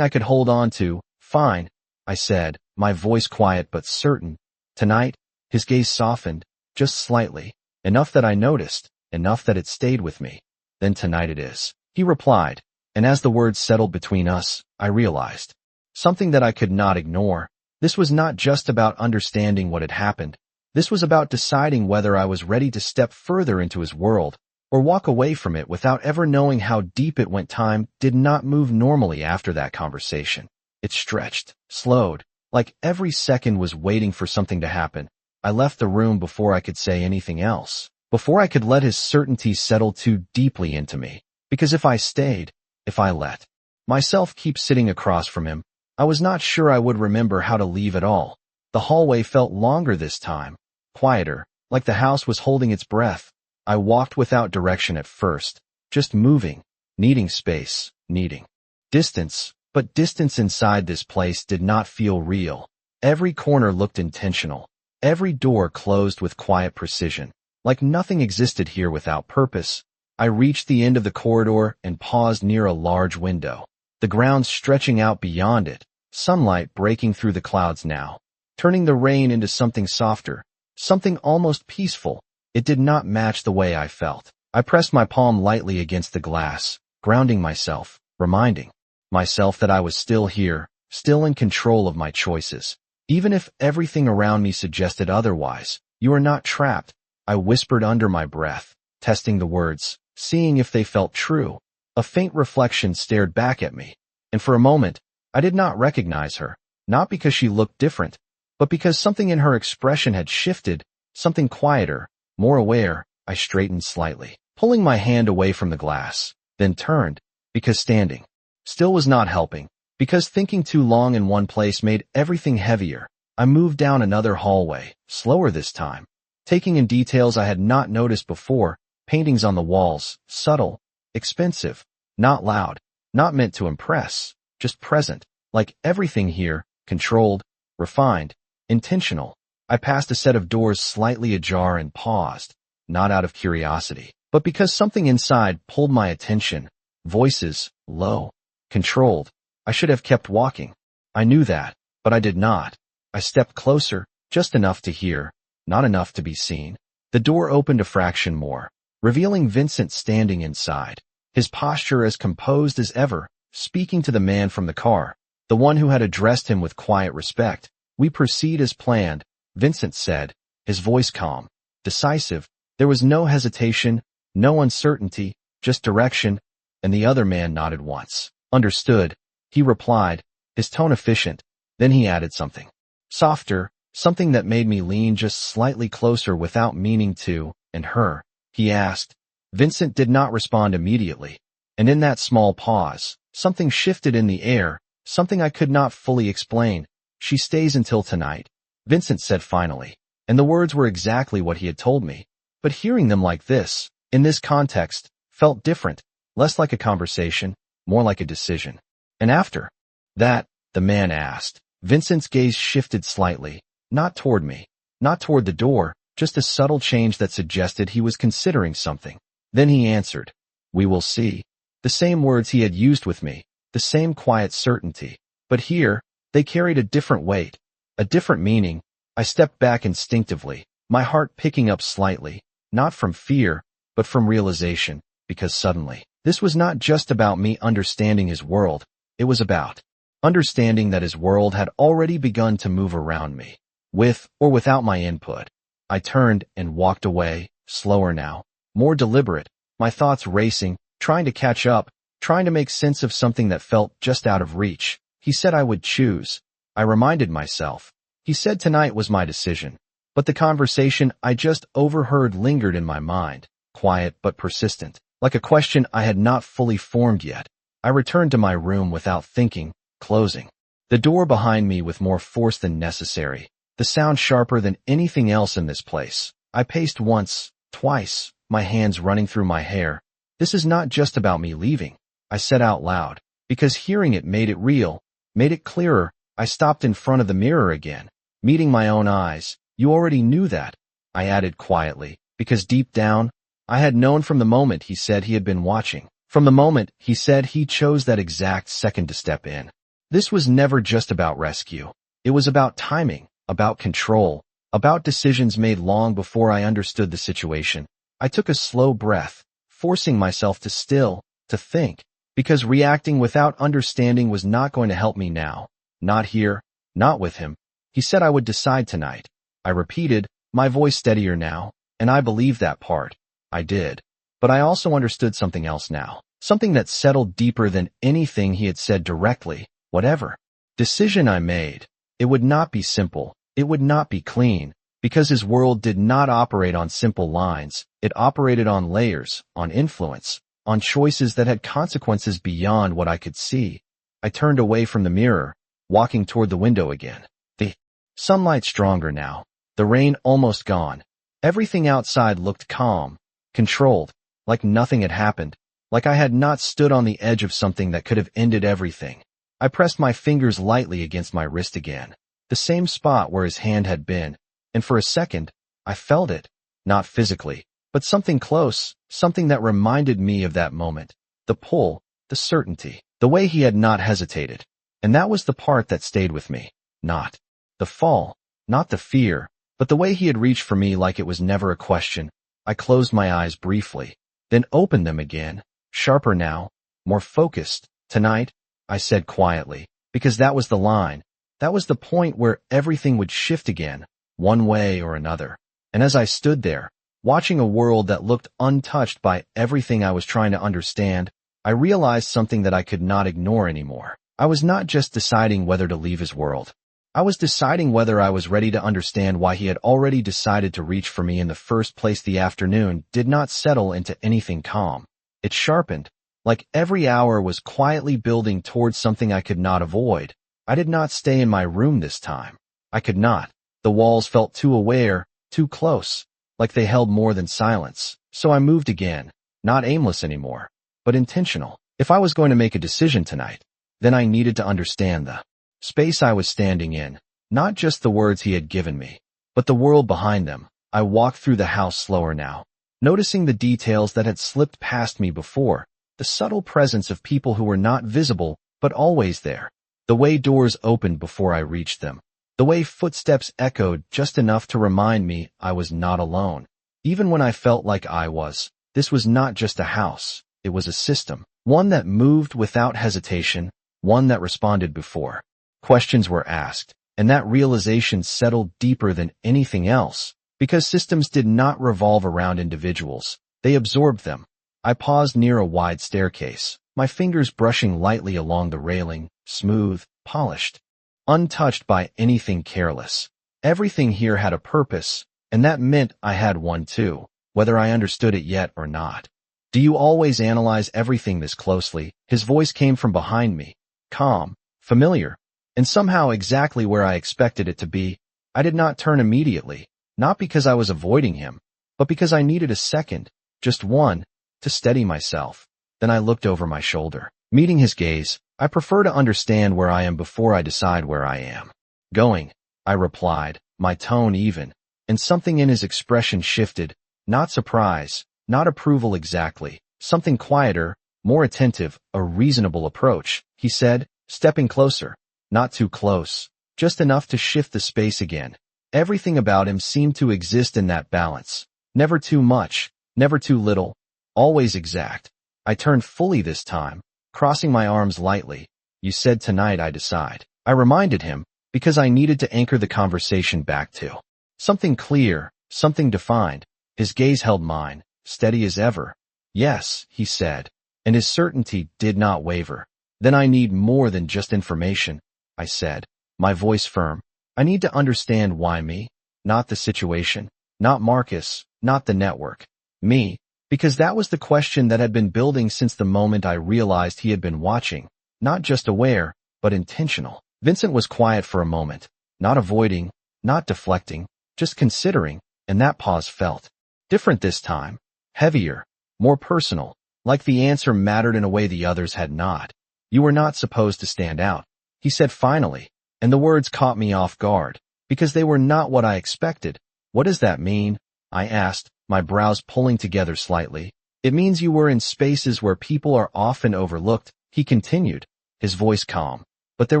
I could hold on to. Fine, I said, my voice quiet but certain. Tonight, his gaze softened, just slightly, enough that I noticed, enough that it stayed with me. Then tonight it is, he replied, and as the words settled between us, I realized something that I could not ignore. This was not just about understanding what had happened. This was about deciding whether I was ready to step further into his world, or walk away from it without ever knowing how deep it went. Time did not move normally after that conversation. It stretched, slowed, like every second was waiting for something to happen. I left the room before I could say anything else, before I could let his certainty settle too deeply into me. Because if I stayed, if I let myself keep sitting across from him, I was not sure I would remember how to leave at all. The hallway felt longer this time, quieter, like the house was holding its breath. I walked without direction at first, just moving, needing space, needing distance, but distance inside this place did not feel real. Every corner looked intentional, every door closed with quiet precision, like nothing existed here without purpose. I reached the end of the corridor and paused near a large window, the ground stretching out beyond it, sunlight breaking through the clouds now, turning the rain into something softer, something almost peaceful. It did not match the way I felt. I pressed my palm lightly against the glass, grounding myself, reminding myself that I was still here, still in control of my choices. Even if everything around me suggested otherwise, you are not trapped, I whispered under my breath, testing the words, seeing if they felt true. A faint reflection stared back at me, and for a moment, I did not recognize her, not because she looked different, but because something in her expression had shifted, something quieter, more aware. I straightened slightly, pulling my hand away from the glass, then turned, because standing still was not helping, because thinking too long in one place made everything heavier. I moved down another hallway, slower this time, taking in details I had not noticed before, paintings on the walls, subtle, expensive, not loud, not meant to impress, just present, like everything here, controlled, refined, intentional. I passed a set of doors slightly ajar and paused, not out of curiosity, but because something inside pulled my attention. Voices, low, controlled. I should have kept walking. I knew that, but I did not. I stepped closer, just enough to hear, not enough to be seen. The door opened a fraction more, revealing Vincent standing inside, his posture as composed as ever, speaking to the man from the car, the one who had addressed him with quiet respect. "We proceed as planned," Vincent said, his voice calm, decisive. There was no hesitation, no uncertainty, just direction, and the other man nodded once. "Understood," he replied, his tone efficient. Then he added something softer, something that made me lean just slightly closer without meaning to. "And her?" he asked. Vincent did not respond immediately, and in that small pause, something shifted in the air, something I could not fully explain. "She stays until tonight," Vincent said finally, and the words were exactly what he had told me. But hearing them like this, in this context, felt different, less like a conversation, more like a decision. "And after that?" the man asked. Vincent's gaze shifted slightly, not toward me, not toward the door, just a subtle change that suggested he was considering something. Then he answered, "We will see." The same words he had used with me, the same quiet certainty. But here, they carried a different weight, a different meaning. I stepped back instinctively, my heart picking up slightly, not from fear, but from realization, because suddenly, this was not just about me understanding his world, it was about understanding that his world had already begun to move around me, with or without my input. I turned and walked away, slower now, more deliberate, my thoughts racing, trying to catch up, trying to make sense of something that felt just out of reach. He said I would choose. I reminded myself. He said tonight was my decision. But the conversation I just overheard lingered in my mind, quiet but persistent, like a question I had not fully formed yet. I returned to my room without thinking, closing the door behind me with more force than necessary, the sound sharper than anything else in this place. I paced once, twice, my hands running through my hair. "This is not just about me leaving," I said out loud, because hearing it made it real, made it clearer. I stopped in front of the mirror again, meeting my own eyes. "You already knew that," I added quietly, because deep down, I had known from the moment he said he had been watching, from the moment he said he chose that exact second to step in. This was never just about rescue. It was about timing, about control, about decisions made long before I understood the situation. I took a slow breath, forcing myself to still, to think, because reacting without understanding was not going to help me now. Not here, not with him. He said I would decide tonight. I repeated, my voice steadier now, and I believed that part. I did. But I also understood something else now, something that settled deeper than anything he had said directly. Whatever decision I made, it would not be simple, it would not be clean, because his world did not operate on simple lines. It operated on layers, on influence, on choices that had consequences beyond what I could see. I turned away from the mirror, walking toward the window again. The sunlight stronger now, the rain almost gone. Everything outside looked calm, controlled, like nothing had happened, like I had not stood on the edge of something that could have ended everything. I pressed my fingers lightly against my wrist again, the same spot where his hand had been, and for a second, I felt it, not physically, but something close, something that reminded me of that moment, the pull, the certainty, the way he had not hesitated. And that was the part that stayed with me, not the fall, not the fear, but the way he had reached for me like it was never a question. I closed my eyes briefly, then opened them again, sharper now, more focused. "Tonight," I said quietly, because that was the line, that was the point where everything would shift again, one way or another. And as I stood there, watching a world that looked untouched by everything I was trying to understand, I realized something that I could not ignore anymore. I was not just deciding whether to leave his world. I was deciding whether I was ready to understand why he had already decided to reach for me in the first place. The afternoon did not settle into anything calm. It sharpened, like every hour was quietly building towards something I could not avoid. I did not stay in my room this time. I could not. The walls felt too aware, too close, like they held more than silence. So I moved again, not aimless anymore, but intentional. If I was going to make a decision tonight, then I needed to understand the space I was standing in, not just the words he had given me, but the world behind them. I walked through the house slower now, noticing the details that had slipped past me before, the subtle presence of people who were not visible but always there, the way doors opened before I reached them, the way footsteps echoed just enough to remind me I was not alone. Even when I felt like I was, this was not just a house, it was a system, one that moved without hesitation, one that responded before questions were asked, and that realization settled deeper than anything else, because systems did not revolve around individuals, they absorbed them. I paused near a wide staircase, my fingers brushing lightly along the railing, smooth, polished, untouched by anything careless. Everything here had a purpose, and that meant I had one too, whether I understood it yet or not. Do you always analyze everything this closely? His voice came from behind me, calm, familiar, and somehow exactly where I expected it to be. I did not turn immediately, not because I was avoiding him, but because I needed a second, just one, to steady myself. Then I looked over my shoulder. Meeting his gaze, I prefer to understand where I am before I decide where I am going, I replied, my tone even, and something in his expression shifted, not surprise, not approval exactly, something quieter, more attentive, a reasonable approach, he said, stepping closer. Not too close, just enough to shift the space again. Everything about him seemed to exist in that balance. Never too much, never too little, always exact. I turned fully this time, crossing my arms lightly. You said tonight I decide. I reminded him, because I needed to anchor the conversation back to something clear, something defined. His gaze held mine, steady as ever. Yes, he said, and his certainty did not waver. Then I need more than just information, I said, my voice firm. I need to understand why me, not the situation, not Marcus, not the network. Me, because that was the question that had been building since the moment I realized he had been watching, not just aware, but intentional. Vincent was quiet for a moment, not avoiding, not deflecting, just considering, and that pause felt different this time, heavier, more personal, like the answer mattered in a way the others had not. You were not supposed to stand out, he said finally, and the words caught me off guard, because they were not what I expected. What does that mean? I asked, my brows pulling together slightly. It means you were in spaces where people are often overlooked, he continued, his voice calm. But there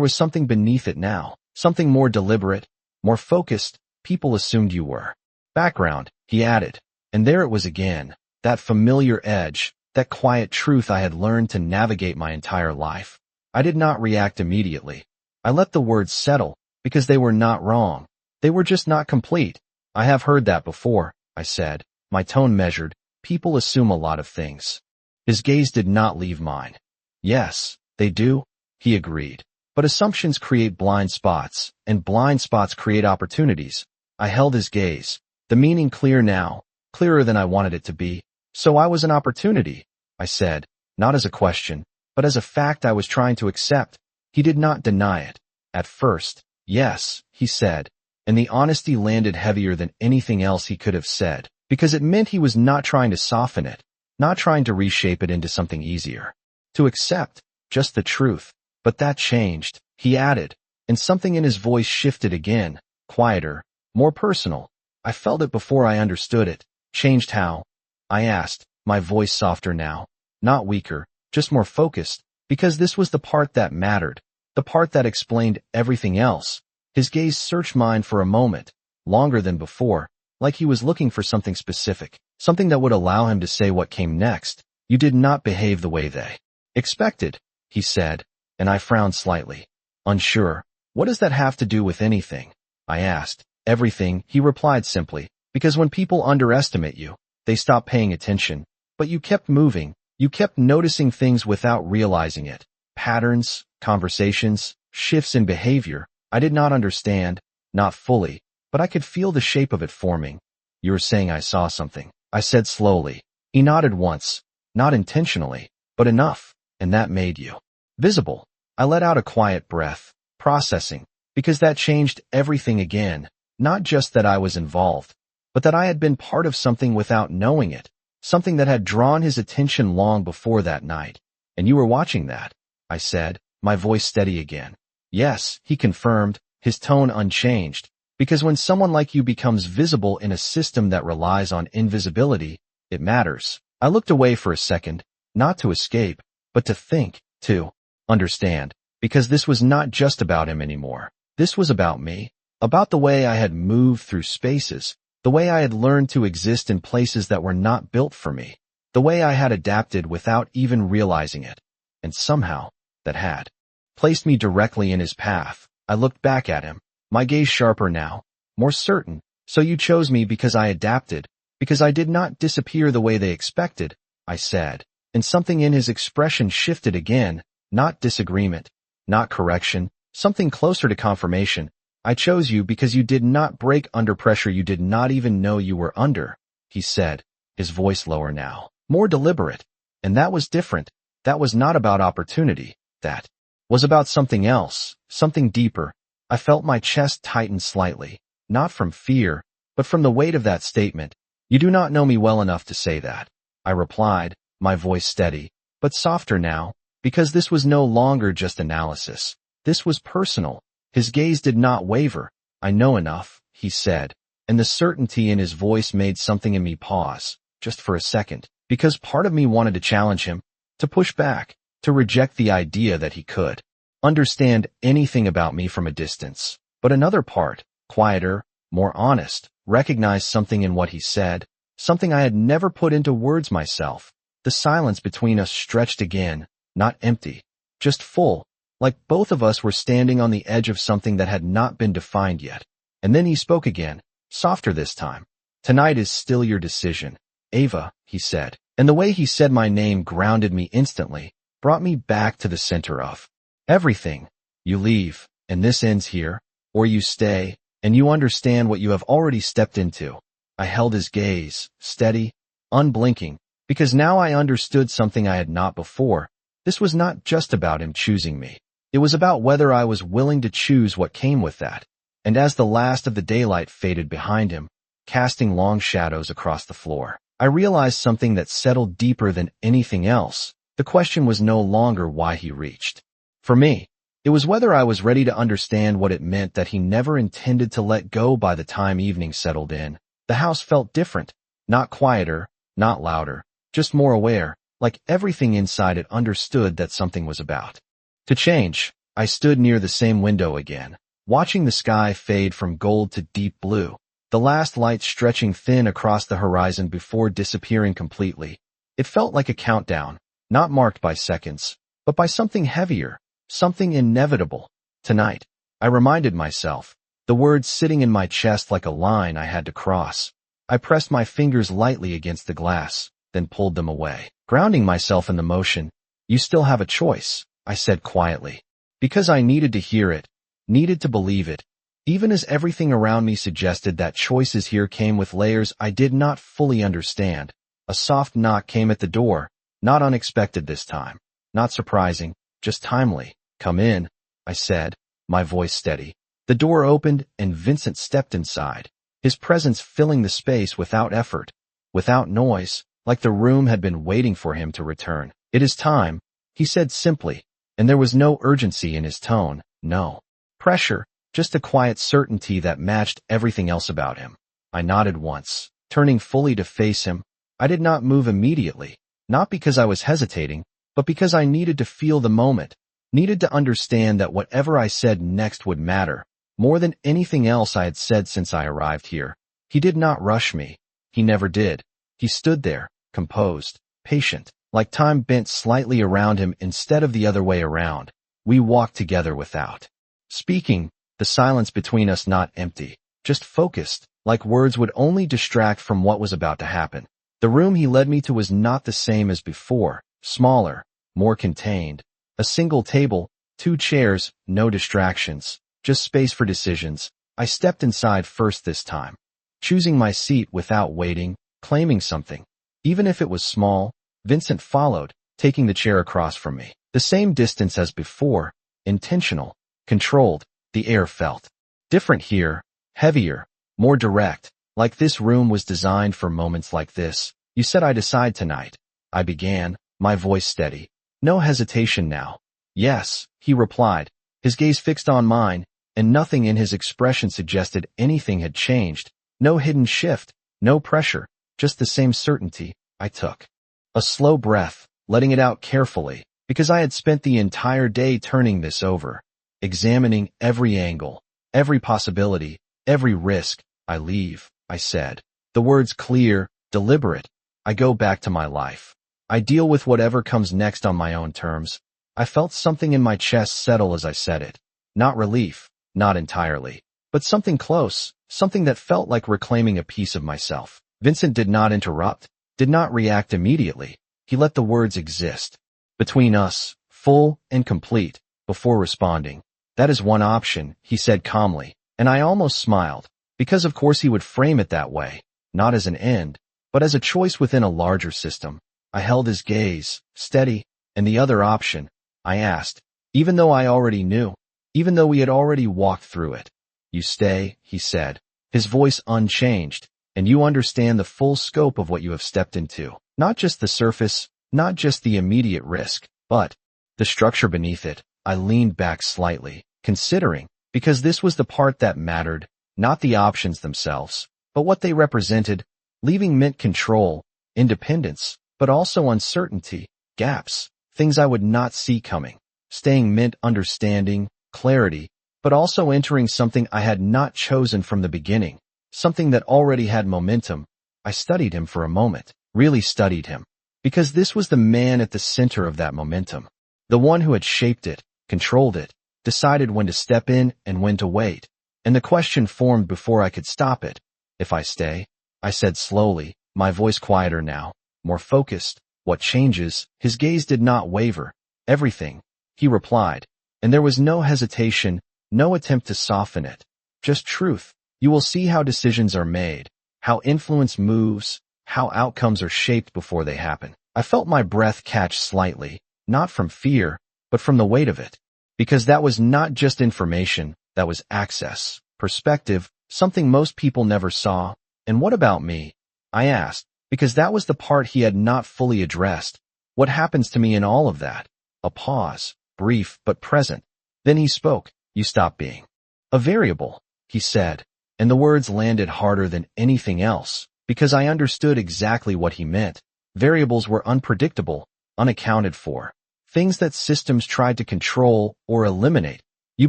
was something beneath it now, something more deliberate, more focused. People assumed you were background, he added, and there it was again, that familiar edge, that quiet truth I had learned to navigate my entire life. I did not react immediately. I let the words settle, because they were not wrong. They were just not complete. I have heard that before, I said, my tone measured. People assume a lot of things. His gaze did not leave mine. Yes, they do, he agreed. But assumptions create blind spots, and blind spots create opportunities. I held his gaze, the meaning clear now, clearer than I wanted it to be. So I was an opportunity, I said, not as a question, but as a fact I was trying to accept. He did not deny it. At first, yes, he said, and the honesty landed heavier than anything else he could have said, because it meant he was not trying to soften it, not trying to reshape it into something easier. To accept, just the truth. But that changed, he added, and something in his voice shifted again, quieter, more personal. I felt it before I understood it. Changed how? I asked, my voice softer now, not weaker, just more focused, because this was the part that mattered, the part that explained everything else. His gaze searched mine for a moment, longer than before, like he was looking for something specific, something that would allow him to say what came next. You did not behave the way they expected, he said, and I frowned slightly. Unsure. What does that have to do with anything? I asked. Everything, he replied simply, because when people underestimate you, they stop paying attention. But you kept moving, You kept noticing things without realizing it. Patterns, conversations, shifts in behavior. I did not understand, not fully, but I could feel the shape of it forming. You were saying I saw something, I said slowly. He nodded once, not intentionally, but enough, and that made you visible. I let out a quiet breath, processing, because that changed everything again, not just that I was involved, but that I had been part of something without knowing it, something that had drawn his attention long before that night. And you were watching that, I said, my voice steady again. Yes, he confirmed, his tone unchanged, because when someone like you becomes visible in a system that relies on invisibility, it matters. I looked away for a second, not to escape, but to think, to understand, because this was not just about him anymore. This was about me, about the way I had moved through spaces, the way I had learned to exist in places that were not built for me, the way I had adapted without even realizing it, and somehow, that had placed me directly in his path. I looked back at him, my gaze sharper now, more certain. So you chose me because I adapted, because I did not disappear the way they expected, I said, and something in his expression shifted again, not disagreement, not correction, something closer to confirmation. I chose you because you did not break under pressure you did not even know you were under, he said, his voice lower now, more deliberate. And that was different. That was not about opportunity. That was about something else, something deeper. I felt my chest tighten slightly, not from fear, but from the weight of that statement. You do not know me well enough to say that, I replied, my voice steady, but softer now, because this was no longer just analysis. This was personal. His gaze did not waver. I know enough, he said, and the certainty in his voice made something in me pause, just for a second, because part of me wanted to challenge him, to push back, to reject the idea that he could understand anything about me from a distance. But another part, quieter, more honest, recognized something in what he said, something I had never put into words myself. The silence between us stretched again, not empty, just full, like both of us were standing on the edge of something that had not been defined yet. And then he spoke again, softer this time. Tonight is still your decision, Ava, he said. And the way he said my name grounded me instantly, brought me back to the center of everything. You leave, and this ends here, or you stay, and you understand what you have already stepped into. I held his gaze, steady, unblinking, because now I understood something I had not before. This was not just about him choosing me. It was about whether I was willing to choose what came with that. And as the last of the daylight faded behind him, casting long shadows across the floor, I realized something that settled deeper than anything else. The question was no longer why he reached for me. It was whether I was ready to understand what it meant that he never intended to let go. By the time evening settled in, the house felt different, not quieter, not louder, just more aware, like everything inside it understood that something was about to change. I stood near the same window again, watching the sky fade from gold to deep blue, the last light stretching thin across the horizon before disappearing completely. It felt like a countdown, not marked by seconds, but by something heavier, something inevitable. Tonight, I reminded myself, the words sitting in my chest like a line I had to cross. I pressed my fingers lightly against the glass, then pulled them away, grounding myself in the motion. You still have a choice, I said quietly, because I needed to hear it, needed to believe it, even as everything around me suggested that choices here came with layers I did not fully understand. A soft knock came at the door, not unexpected this time, not surprising, just timely. Come in, I said, my voice steady. The door opened and Vincent stepped inside, his presence filling the space without effort, without noise, like the room had been waiting for him to return. It is time, he said simply, and there was no urgency in his tone, no pressure, just a quiet certainty that matched everything else about him. I nodded once, turning fully to face him. I did not move immediately, not because I was hesitating, but because I needed to feel the moment, needed to understand that whatever I said next would matter, more than anything else I had said since I arrived here. He did not rush me. He never did. He stood there, composed, patient, like time bent slightly around him instead of the other way around. We walked together without speaking, the silence between us not empty, just focused, like words would only distract from what was about to happen. The room he led me to was not the same as before, smaller, more contained. A single table, 2 chairs, no distractions, just space for decisions. I stepped inside first this time, choosing my seat without waiting, claiming something. Even if it was small, Vincent followed, taking the chair across from me. The same distance as before, intentional, controlled. The air felt different here, heavier, more direct, like this room was designed for moments like this. You said I decide tonight. I began, my voice steady. No hesitation now. Yes, he replied, his gaze fixed on mine, and nothing in his expression suggested anything had changed. No hidden shift, no pressure, just the same certainty. I took a slow breath, letting it out carefully, because I had spent the entire day turning this over, examining every angle, every possibility, every risk. I leave, I said. The words clear, deliberate. I go back to my life. I deal with whatever comes next on my own terms. I felt something in my chest settle as I said it. Not relief, not entirely, but something close, something that felt like reclaiming a piece of myself. Vincent did not interrupt, did not react immediately. He let the words exist. Between us, full and complete, before responding. That is one option, he said calmly, and I almost smiled, because of course he would frame it that way, not as an end, but as a choice within a larger system. I held his gaze, steady, and the other option, I asked, even though I already knew, even though we had already walked through it. You stay, he said, his voice unchanged, and you understand the full scope of what you have stepped into. Not just the surface, not just the immediate risk, but the structure beneath it. I leaned back slightly, considering, because this was the part that mattered, not the options themselves, but what they represented. Leaving meant control, independence, but also uncertainty, gaps, things I would not see coming. Staying meant understanding, clarity, but also entering something I had not chosen from the beginning, something that already had momentum. I studied him for a moment, really studied him, because this was the man at the center of that momentum, the one who had shaped it, controlled it, decided when to step in and when to wait. And the question formed before I could stop it. If I stay, I said slowly, my voice quieter now, more focused. What changes? His gaze did not waver. Everything, he replied, and there was no hesitation, no attempt to soften it. Just truth. You will see how decisions are made, how influence moves, how outcomes are shaped before they happen. I felt my breath catch slightly, not from fear, but from the weight of it. Because that was not just information, that was access, perspective, something most people never saw. And what about me? I asked, because that was the part he had not fully addressed. What happens to me in all of that? A pause, brief but present. Then he spoke. You stop being a variable, he said, and the words landed harder than anything else, because I understood exactly what he meant. Variables were unpredictable, unaccounted for, things that systems tried to control or eliminate. You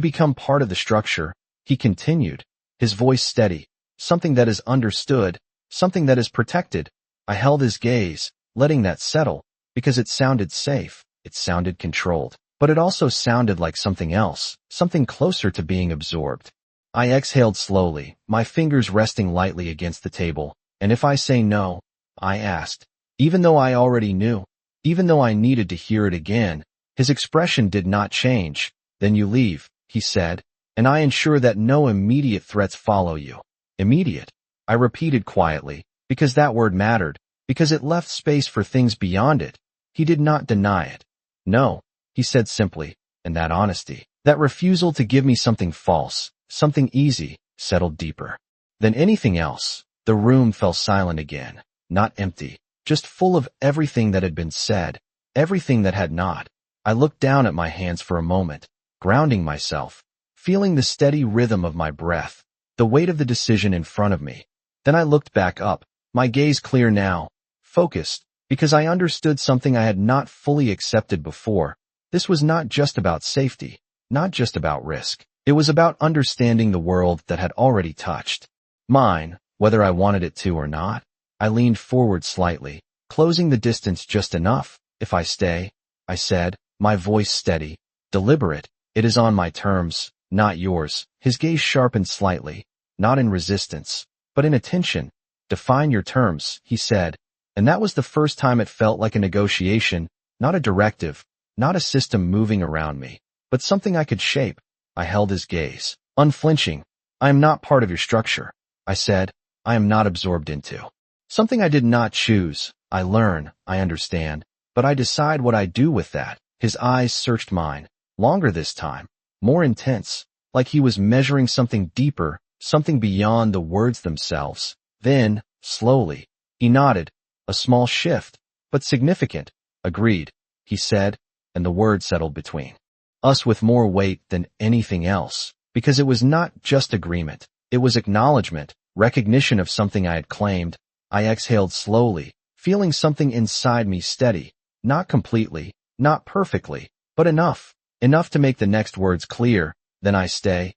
become part of the structure, he continued, his voice steady, something that is understood, something that is protected. I held his gaze, letting that settle, because it sounded safe, it sounded controlled, but it also sounded like something else, something closer to being absorbed. I exhaled slowly, my fingers resting lightly against the table. And if I say no? I asked, even though I already knew, even though I needed to hear it again. His expression did not change. Then you leave, he said, and I ensure that no immediate threats follow you. Immediate, I repeated quietly, because that word mattered, because it left space for things beyond it. He did not deny it. No, he said simply, and that honesty, that refusal to give me something false, something easy, settled deeper than anything else. The room fell silent again, not empty, just full of everything that had been said, everything that had not. I looked down at my hands for a moment, grounding myself, feeling the steady rhythm of my breath, the weight of the decision in front of me. Then I looked back up, my gaze clear now, focused, because I understood something I had not fully accepted before. This was not just about safety, not just about risk. It was about understanding the world that had already touched mine, whether I wanted it to or not. I leaned forward slightly, closing the distance just enough. If I stay, I said, my voice steady, deliberate, it is on my terms, not yours. His gaze sharpened slightly, not in resistance, but in attention. Define your terms, he said, And that was the first time it felt like a negotiation, not a directive, not a system moving around me, but something I could shape. I held his gaze, unflinching. I am not part of your structure, I said. I am not absorbed into. Something I did not choose. I learn, I understand, but I decide what I do with that. His eyes searched mine, longer this time, more intense, like he was measuring something deeper, something beyond the words themselves. Then, slowly, he nodded. A small shift, but significant. Agreed, he said, and the word settled between us with more weight than anything else, because it was not just agreement. It was acknowledgement, recognition of something I had claimed. I exhaled slowly, feeling something inside me steady, not completely, not perfectly, but enough to make the next words clear. Then I said.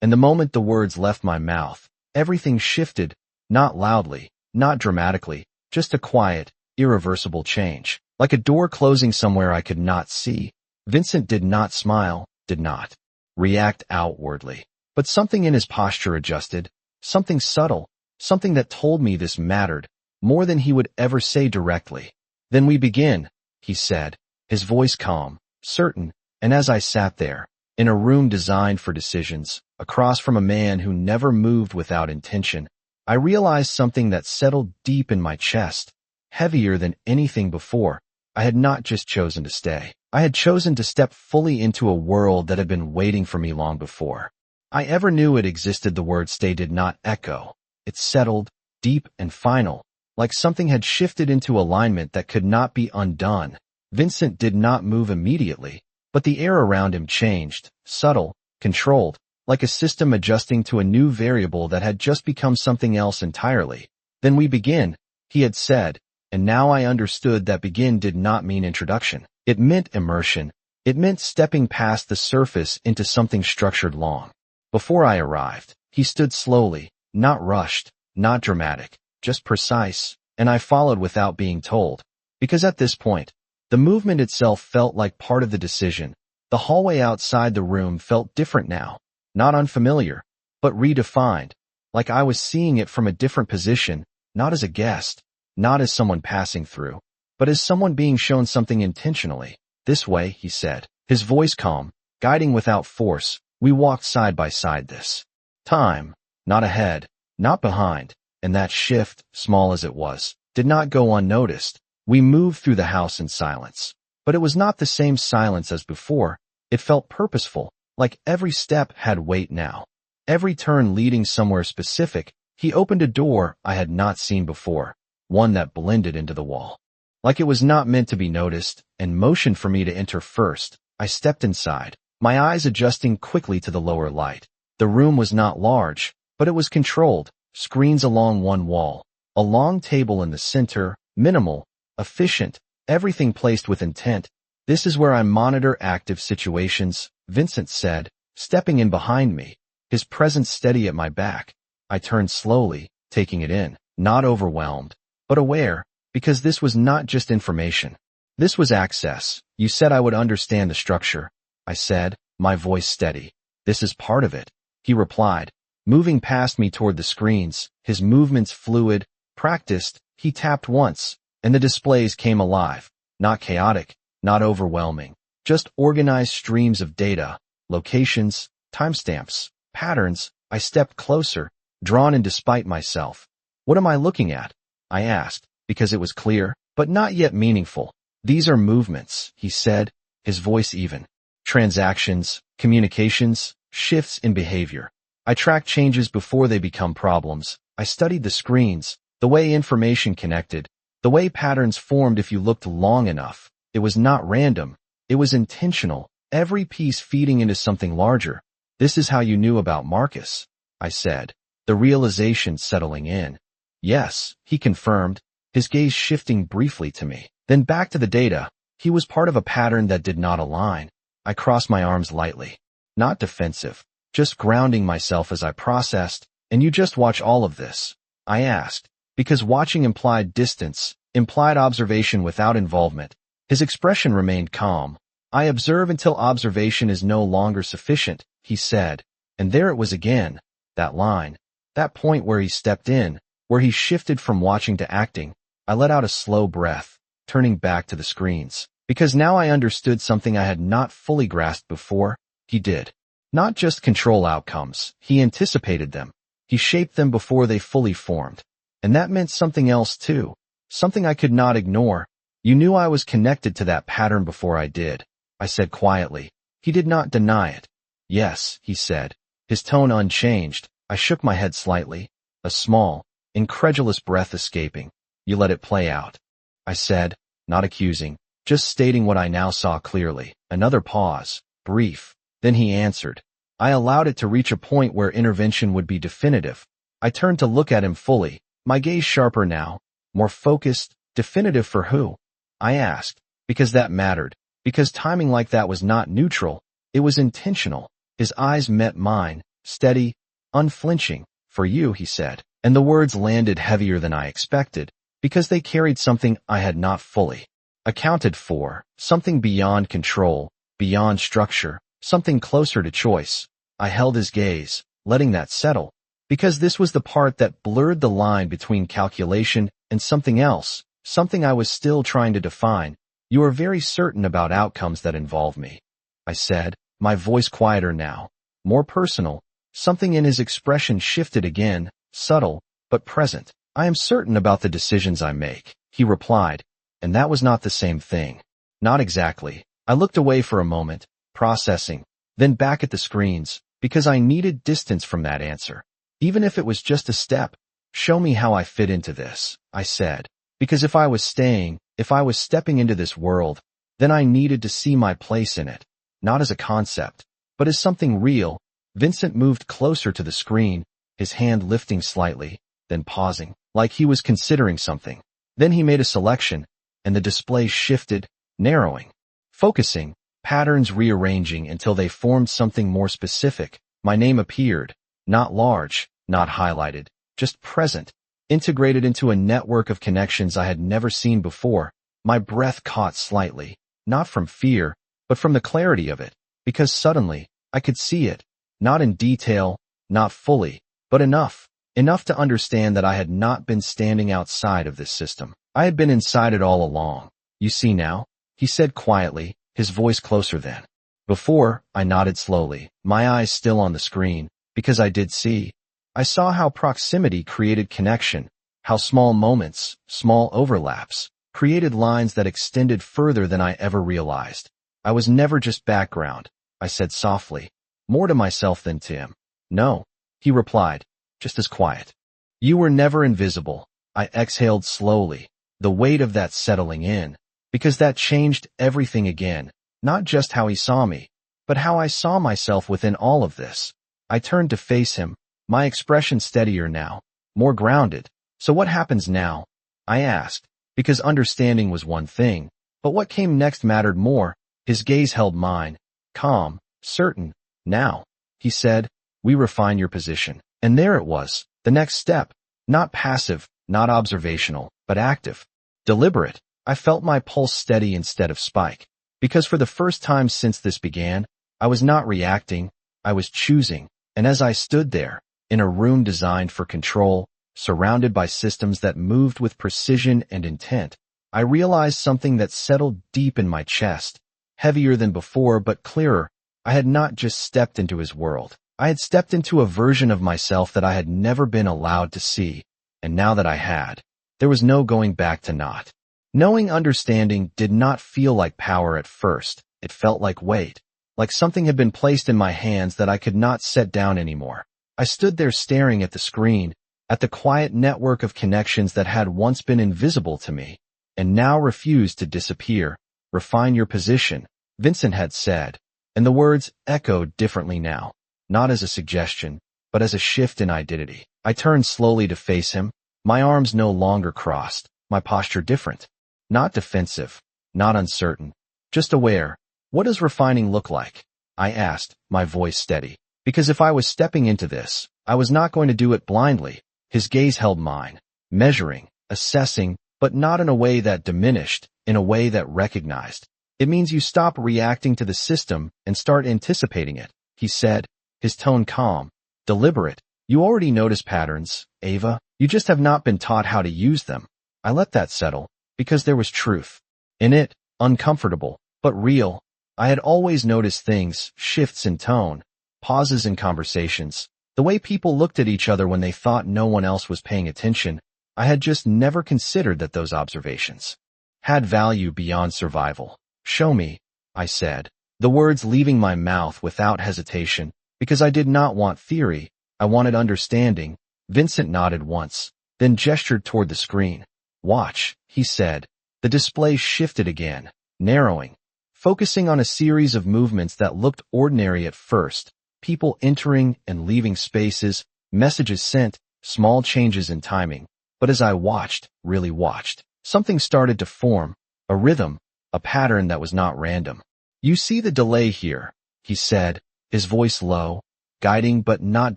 And the moment the words left my mouth, everything shifted, not loudly, not dramatically, just a quiet, irreversible change, like a door closing somewhere I could not see. Vincent did not smile, did not react outwardly, but something in his posture adjusted, something subtle, something that told me this mattered, more than he would ever say directly. Then we begin, he said, his voice calm, certain, and as I sat there, in a room designed for decisions, across from a man who never moved without intention, I realized something that settled deep in my chest, heavier than anything before. I had not just chosen to stay. I had chosen to step fully into a world that had been waiting for me long before I ever knew it existed. The word stay did not echo. It settled, deep and final, like something had shifted into alignment that could not be undone. Vincent did not move immediately, but the air around him changed, subtle, controlled, like a system adjusting to a new variable that had just become something else entirely. Then we begin, he had said, and now I understood that begin did not mean introduction. It meant immersion. It meant stepping past the surface into something structured long before I arrived. He stood slowly, not rushed, not dramatic, just precise, and I followed without being told. Because at this point, the movement itself felt like part of the decision. The hallway outside the room felt different now, not unfamiliar, but redefined, like I was seeing it from a different position, not as a guest, not as someone passing through, but as someone being shown something intentionally. This way, he said, his voice calm, guiding without force. We walked side by side this time, not ahead, not behind, and that shift, small as it was, did not go unnoticed. We moved through the house in silence, but it was not the same silence as before. It felt purposeful, like every step had weight now, every turn leading somewhere specific. He opened a door I had not seen before, one that blended into the wall, like it was not meant to be noticed, and motioned for me to enter first. I stepped inside, my eyes adjusting quickly to the lower light. The room was not large, but it was controlled. Screens along one wall, a long table in the center, minimal, efficient, everything placed with intent. This is where I monitor active situations, Vincent said, stepping in behind me, his presence steady at my back. I turned slowly, taking it in, not overwhelmed, but aware, because this was not just information. This was access. You said I would understand the structure, I said, my voice steady. This is part of it, he replied, moving past me toward the screens, his movements fluid, practiced. He tapped once, and the displays came alive, not chaotic, not overwhelming, just organized streams of data, locations, timestamps, patterns. I stepped closer, drawn in despite myself. What am I looking at? I asked, because it was clear, but not yet meaningful. These are movements, he said, his voice even. Transactions, communications, shifts in behavior. I track changes before they become problems. I studied the screens, the way information connected, the way patterns formed if you looked long enough. It was not random. It was intentional, every piece feeding into something larger. This is how you knew about Marcus, I said, the realization settling in. Yes, he confirmed, his gaze shifting briefly to me, then back to the data. He was part of a pattern that did not align. I crossed my arms lightly, not defensive, just grounding myself as I processed. And you just watch all of this? I asked, because watching implied distance, implied observation without involvement. His expression remained calm. I observe until observation is no longer sufficient, he said. And there it was again, that line, that point where he stepped in, where he shifted from watching to acting. I let out a slow breath, turning back to the screens. Because now I understood something I had not fully grasped before. He did not just control outcomes, he anticipated them. He shaped them before they fully formed. And that meant something else too. Something I could not ignore. You knew I was connected to that pattern before I did, I said quietly. He did not deny it. Yes, he said, his tone unchanged. I shook my head slightly, a small, incredulous breath escaping. You let it play out, I said, not accusing, just stating what I now saw clearly. Another pause, brief. Then he answered. I allowed it to reach a point where intervention would be definitive. I turned to look at him fully, my gaze sharper now, more focused. Definitive for who? I asked, because that mattered, because timing like that was not neutral, it was intentional. His eyes met mine, steady, unflinching. For you, he said, and the words landed heavier than I expected, because they carried something I had not fully accounted for, something beyond control, beyond structure, something closer to choice. I held his gaze, letting that settle, because this was the part that blurred the line between calculation and something else, something I was still trying to define. You are very certain about outcomes that involve me, I said, my voice quieter now, more personal. Something in his expression shifted again, subtle, but present. I am certain about the decisions I make, he replied, and that was not the same thing. Not exactly. I looked away for a moment, processing, then back at the screens, because I needed distance from that answer. Even if it was just a step. Show me how I fit into this, I said, because if I was stepping into this world, then I needed to see my place in it, not as a concept, but as something real. Vincent moved closer to the screen, his hand lifting slightly, then pausing, like he was considering something. Then he made a selection, and the display shifted, narrowing, focusing, patterns rearranging until they formed something more specific. My name appeared, not large, not highlighted, just present, integrated into a network of connections I had never seen before. My breath caught slightly, not from fear, but from the clarity of it, because suddenly, I could see it, not in detail, not fully, but enough to understand that I had not been standing outside of this system. I had been inside it all along. You see now, he said quietly, his voice closer then. Before, I nodded slowly, my eyes still on the screen, because I did see. I saw how proximity created connection, how small moments, small overlaps, created lines that extended further than I ever realized. I was never just background, I said softly, more to myself than to him. No, he replied, just as quiet. You were never invisible. I exhaled slowly, the weight of that settling in, because that changed everything again, not just how he saw me, but how I saw myself within all of this. I turned to face him, my expression steadier now, more grounded. So what happens now? I asked, because understanding was one thing, but what came next mattered more. His gaze held mine, calm, certain. Now, he said, we refine your position. And there it was, the next step, not passive, not observational, but active, deliberate. I felt my pulse steady instead of spike, because for the first time since this began, I was not reacting, I was choosing. And as I stood there, in a room designed for control, surrounded by systems that moved with precision and intent, I realized something that settled deep in my chest, heavier than before but clearer. I had not just stepped into his world. I had stepped into a version of myself that I had never been allowed to see, and now that I had, there was no going back to not. Knowing understanding did not feel like power at first. It felt like weight, like something had been placed in my hands that I could not set down anymore. I stood there staring at the screen, at the quiet network of connections that had once been invisible to me, and now refused to disappear. Refine your position, Vincent had said, and the words echoed differently now. Not as a suggestion, but as a shift in identity. I turned slowly to face him, my arms no longer crossed, my posture different. Not defensive, not uncertain, just aware. What does refining look like? I asked, my voice steady. Because if I was stepping into this, I was not going to do it blindly. His gaze held mine, measuring, assessing, but not in a way that diminished, in a way that recognized. It means you stop reacting to the system and start anticipating it, he said, his tone calm, deliberate. You already notice patterns, Ava. You just have not been taught how to use them. I let that settle, because there was truth. In it, uncomfortable, but real. I had always noticed things, shifts in tone, pauses in conversations, the way people looked at each other when they thought no one else was paying attention. I had just never considered that those observations had value beyond survival. Show me, I said, the words leaving my mouth without hesitation, because I did not want theory, I wanted understanding. Vincent nodded once, then gestured toward the screen. Watch, he said. The display shifted again, narrowing, focusing on a series of movements that looked ordinary at first, people entering and leaving spaces, messages sent, small changes in timing. But as I watched, really watched, something started to form, a rhythm, a pattern that was not random. You see the delay here, he said, his voice low, guiding but not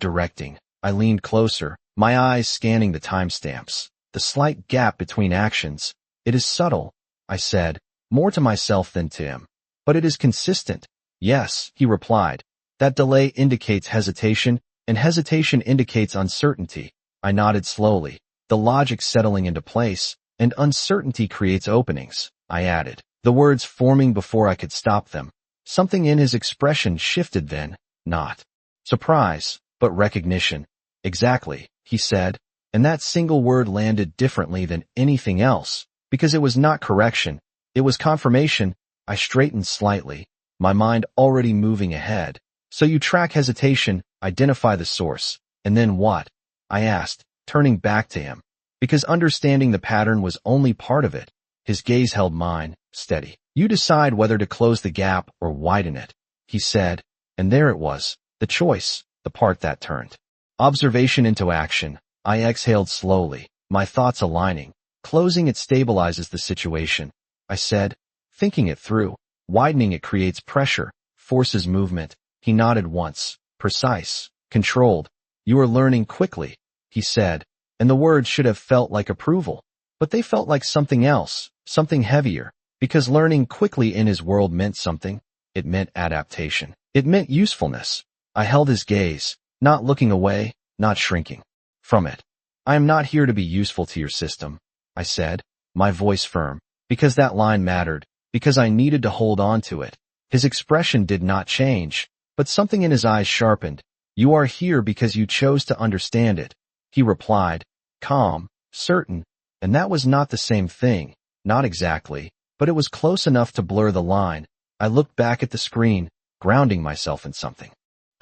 directing. I leaned closer, my eyes scanning the timestamps, the slight gap between actions. It is subtle, I said, more to myself than to him. But it is consistent. Yes, he replied. That delay indicates hesitation, and hesitation indicates uncertainty. I nodded slowly, the logic settling into place, and uncertainty creates openings, I added, the words forming before I could stop them. Something in his expression shifted then, not surprise, but recognition. Exactly, he said, and that single word landed differently than anything else, because it was not correction, it was confirmation. I straightened slightly, my mind already moving ahead. So you track hesitation, identify the source, and then what? I asked, turning back to him, because understanding the pattern was only part of it. His gaze held mine, steady. You decide whether to close the gap or widen it, he said, and there it was, the choice, the part that turned observation into action. I exhaled slowly, my thoughts aligning. Closing it stabilizes the situation, I said, thinking it through. Widening it creates pressure, forces movement. He nodded once, precise, controlled. You are learning quickly, he said, and the words should have felt like approval, but they felt like something else, something heavier, because learning quickly in his world meant something. It meant adaptation. It meant usefulness. I held his gaze, not looking away, not shrinking from it. I am not here to be useful to your system, I said, my voice firm, because that line mattered, because I needed to hold on to it. His expression did not change, but something in his eyes sharpened. You are here because you chose to understand it, he replied, calm, certain, and that was not the same thing, not exactly, but it was close enough to blur the line. I looked back at the screen, grounding myself in something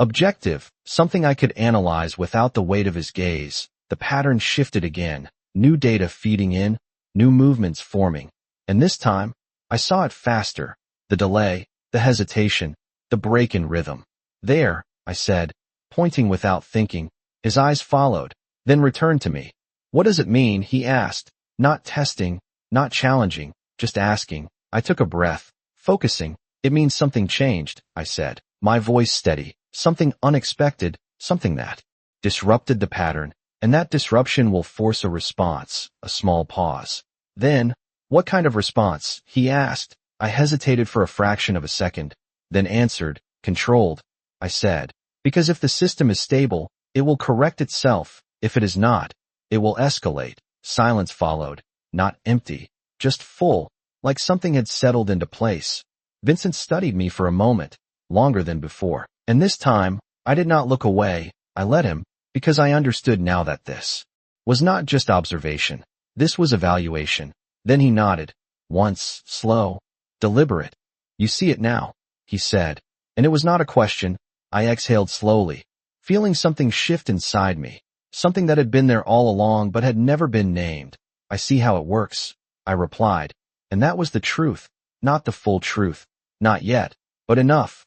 objective, something I could analyze without the weight of his gaze. The pattern shifted again, new data feeding in, new movements forming, and this time, I saw it faster, the delay, the hesitation, the break in rhythm. There, I said, pointing without thinking. His eyes followed, then returned to me. What does it mean? He asked, not testing, not challenging, just asking. I took a breath, focusing. It means something changed, I said, my voice steady, something unexpected, something that disrupted the pattern, and that disruption will force a response, a small pause. Then, what kind of response? He asked. I hesitated for a fraction of a second, then answered, controlled, I said, because if the system is stable, it will correct itself. If it is not, it will escalate. Silence followed, not empty, just full, like something had settled into place. Vincent studied me for a moment, longer than before, and this time, I did not look away. I let him, because I understood now that this was not just observation. This was evaluation. Then he nodded, once, slow, deliberate. You see it now, he said, and it was not a question. I exhaled slowly, feeling something shift inside me, something that had been there all along but had never been named. I see how it works, I replied, and that was the truth, not the full truth, not yet, but enough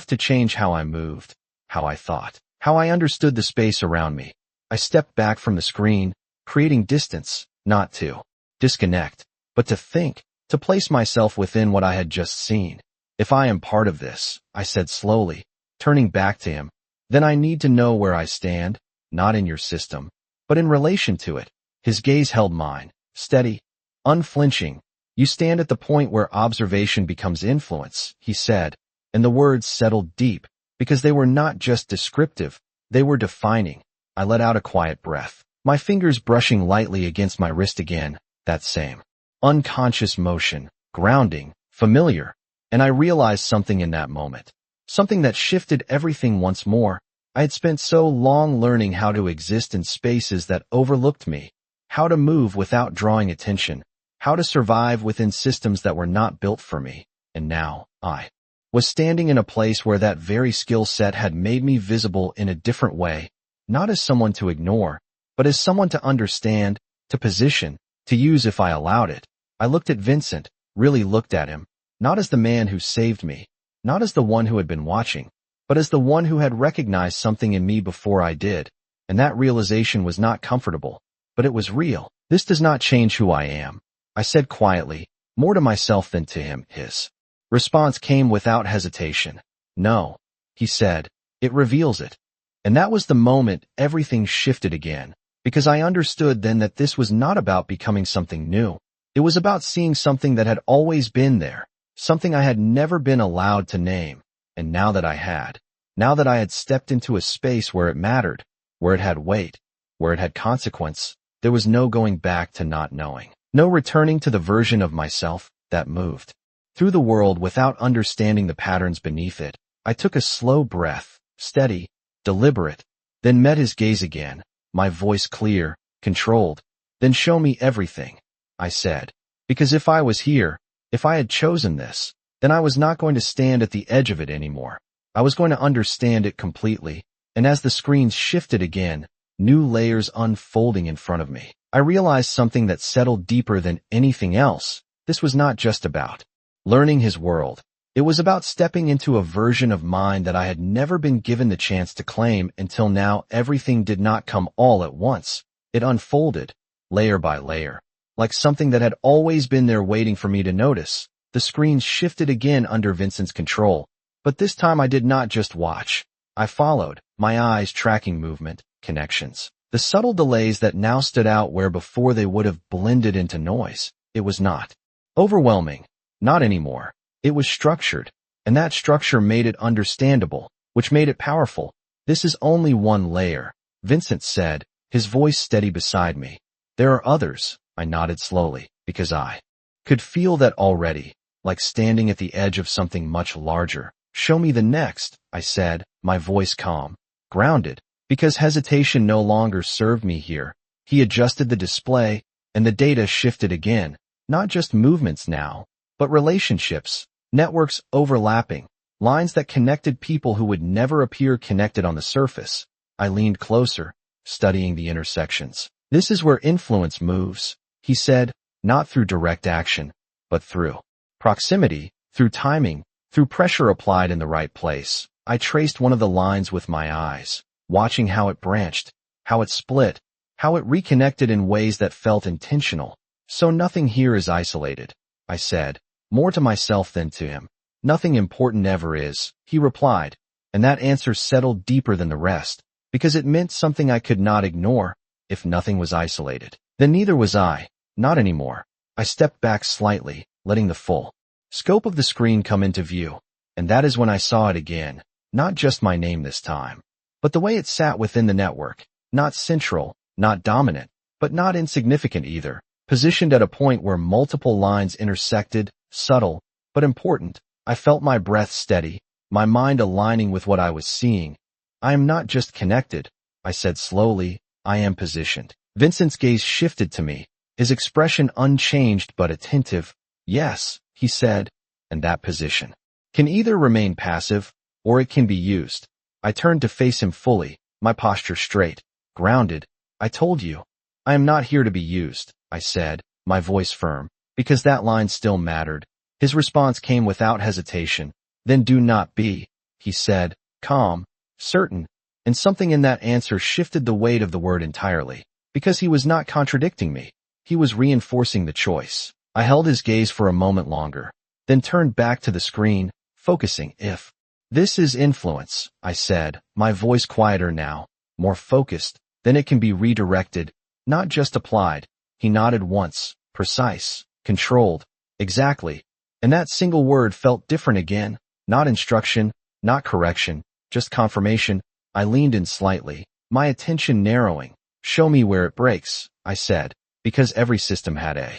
to change how I moved, how I thought, how I understood the space around me. I stepped back from the screen, creating distance, not to disconnect, but to think, to place myself within what I had just seen. If I am part of this, I said slowly, turning back to him, then I need to know where I stand, not in your system, but in relation to it. His gaze held mine, steady, unflinching. You stand at the point where observation becomes influence, he said, and the words settled deep, because they were not just descriptive, they were defining. I let out a quiet breath, my fingers brushing lightly against my wrist again. That same unconscious motion, grounding, familiar. And I realized something in that moment. Something that shifted everything once more. I had spent so long learning how to exist in spaces that overlooked me, how to move without drawing attention, how to survive within systems that were not built for me. And now, I was standing in a place where that very skill set had made me visible in a different way, not as someone to ignore, but as someone to understand, to position, to use if I allowed it. I looked at Vincent, really looked at him, not as the man who saved me, not as the one who had been watching, but as the one who had recognized something in me before I did. And that realization was not comfortable, but it was real. This does not change who I am, I said quietly, more to myself than to him. His response came without hesitation. No, he said, it reveals it. And that was the moment everything shifted again, because I understood then that this was not about becoming something new. It was about seeing something that had always been there, something I had never been allowed to name. And now that I had stepped into a space where it mattered, where it had weight, where it had consequence, there was no going back to not knowing, no returning to the version of myself that moved through the world without understanding the patterns beneath it. I took a slow breath, steady, deliberate, then met his gaze again, my voice clear, controlled. Then show me everything, I said, because if I was here, if I had chosen this, then I was not going to stand at the edge of it anymore. I was going to understand it completely. And as the screens shifted again, new layers unfolding in front of me, I realized something that settled deeper than anything else. This was not just about learning his world. It was about stepping into a version of mine that I had never been given the chance to claim until now. Everything did not come all at once. It unfolded, layer by layer, like something that had always been there waiting for me to notice. The screens shifted again under Vincent's control, but this time I did not just watch. I followed, my eyes tracking movement, connections, the subtle delays that now stood out where before they would have blended into noise. It was not overwhelming, not anymore. It was structured, and that structure made it understandable, which made it powerful. This is only one layer, Vincent said, his voice steady beside me. There are others, I nodded slowly, because I could feel that already, like standing at the edge of something much larger. Show me the next, I said, my voice calm, grounded, because hesitation no longer served me here. He adjusted the display, and the data shifted again, not just movements now, but relationships, networks overlapping, lines that connected people who would never appear connected on the surface. I leaned closer, studying the intersections. This is where influence moves, he said, not through direct action, but through proximity, through timing, through pressure applied in the right place. I traced one of the lines with my eyes, watching how it branched, how it split, how it reconnected in ways that felt intentional. So nothing here is isolated, I said, more to myself than to him. Nothing important ever is, he replied, and that answer settled deeper than the rest, because it meant something I could not ignore. If nothing was isolated, then neither was I, not anymore. I stepped back slightly, letting the full scope of the screen come into view, and that is when I saw it again, not just my name this time, but the way it sat within the network, not central, not dominant, but not insignificant either, positioned at a point where multiple lines intersected, subtle, but important. I felt my breath steady, my mind aligning with what I was seeing. I am not just connected, I said slowly, I am positioned. Vincent's gaze shifted to me, his expression unchanged but attentive. Yes, he said, and that position can either remain passive, or it can be used. I turned to face him fully, my posture straight, grounded. I told you, I am not here to be used, I said, my voice firm, because that line still mattered. His response came without hesitation. Then do not be, he said, calm, certain, and something in that answer shifted the weight of the word entirely, because he was not contradicting me. He was reinforcing the choice. I held his gaze for a moment longer, then turned back to the screen, focusing. If this is influence, I said, my voice quieter now, more focused, then it can be redirected, not just applied. He nodded once, precise, controlled, exactly. And that single word felt different again, not instruction, not correction, just confirmation. I leaned in slightly, my attention narrowing. Show me where it breaks, I said, Because every system had a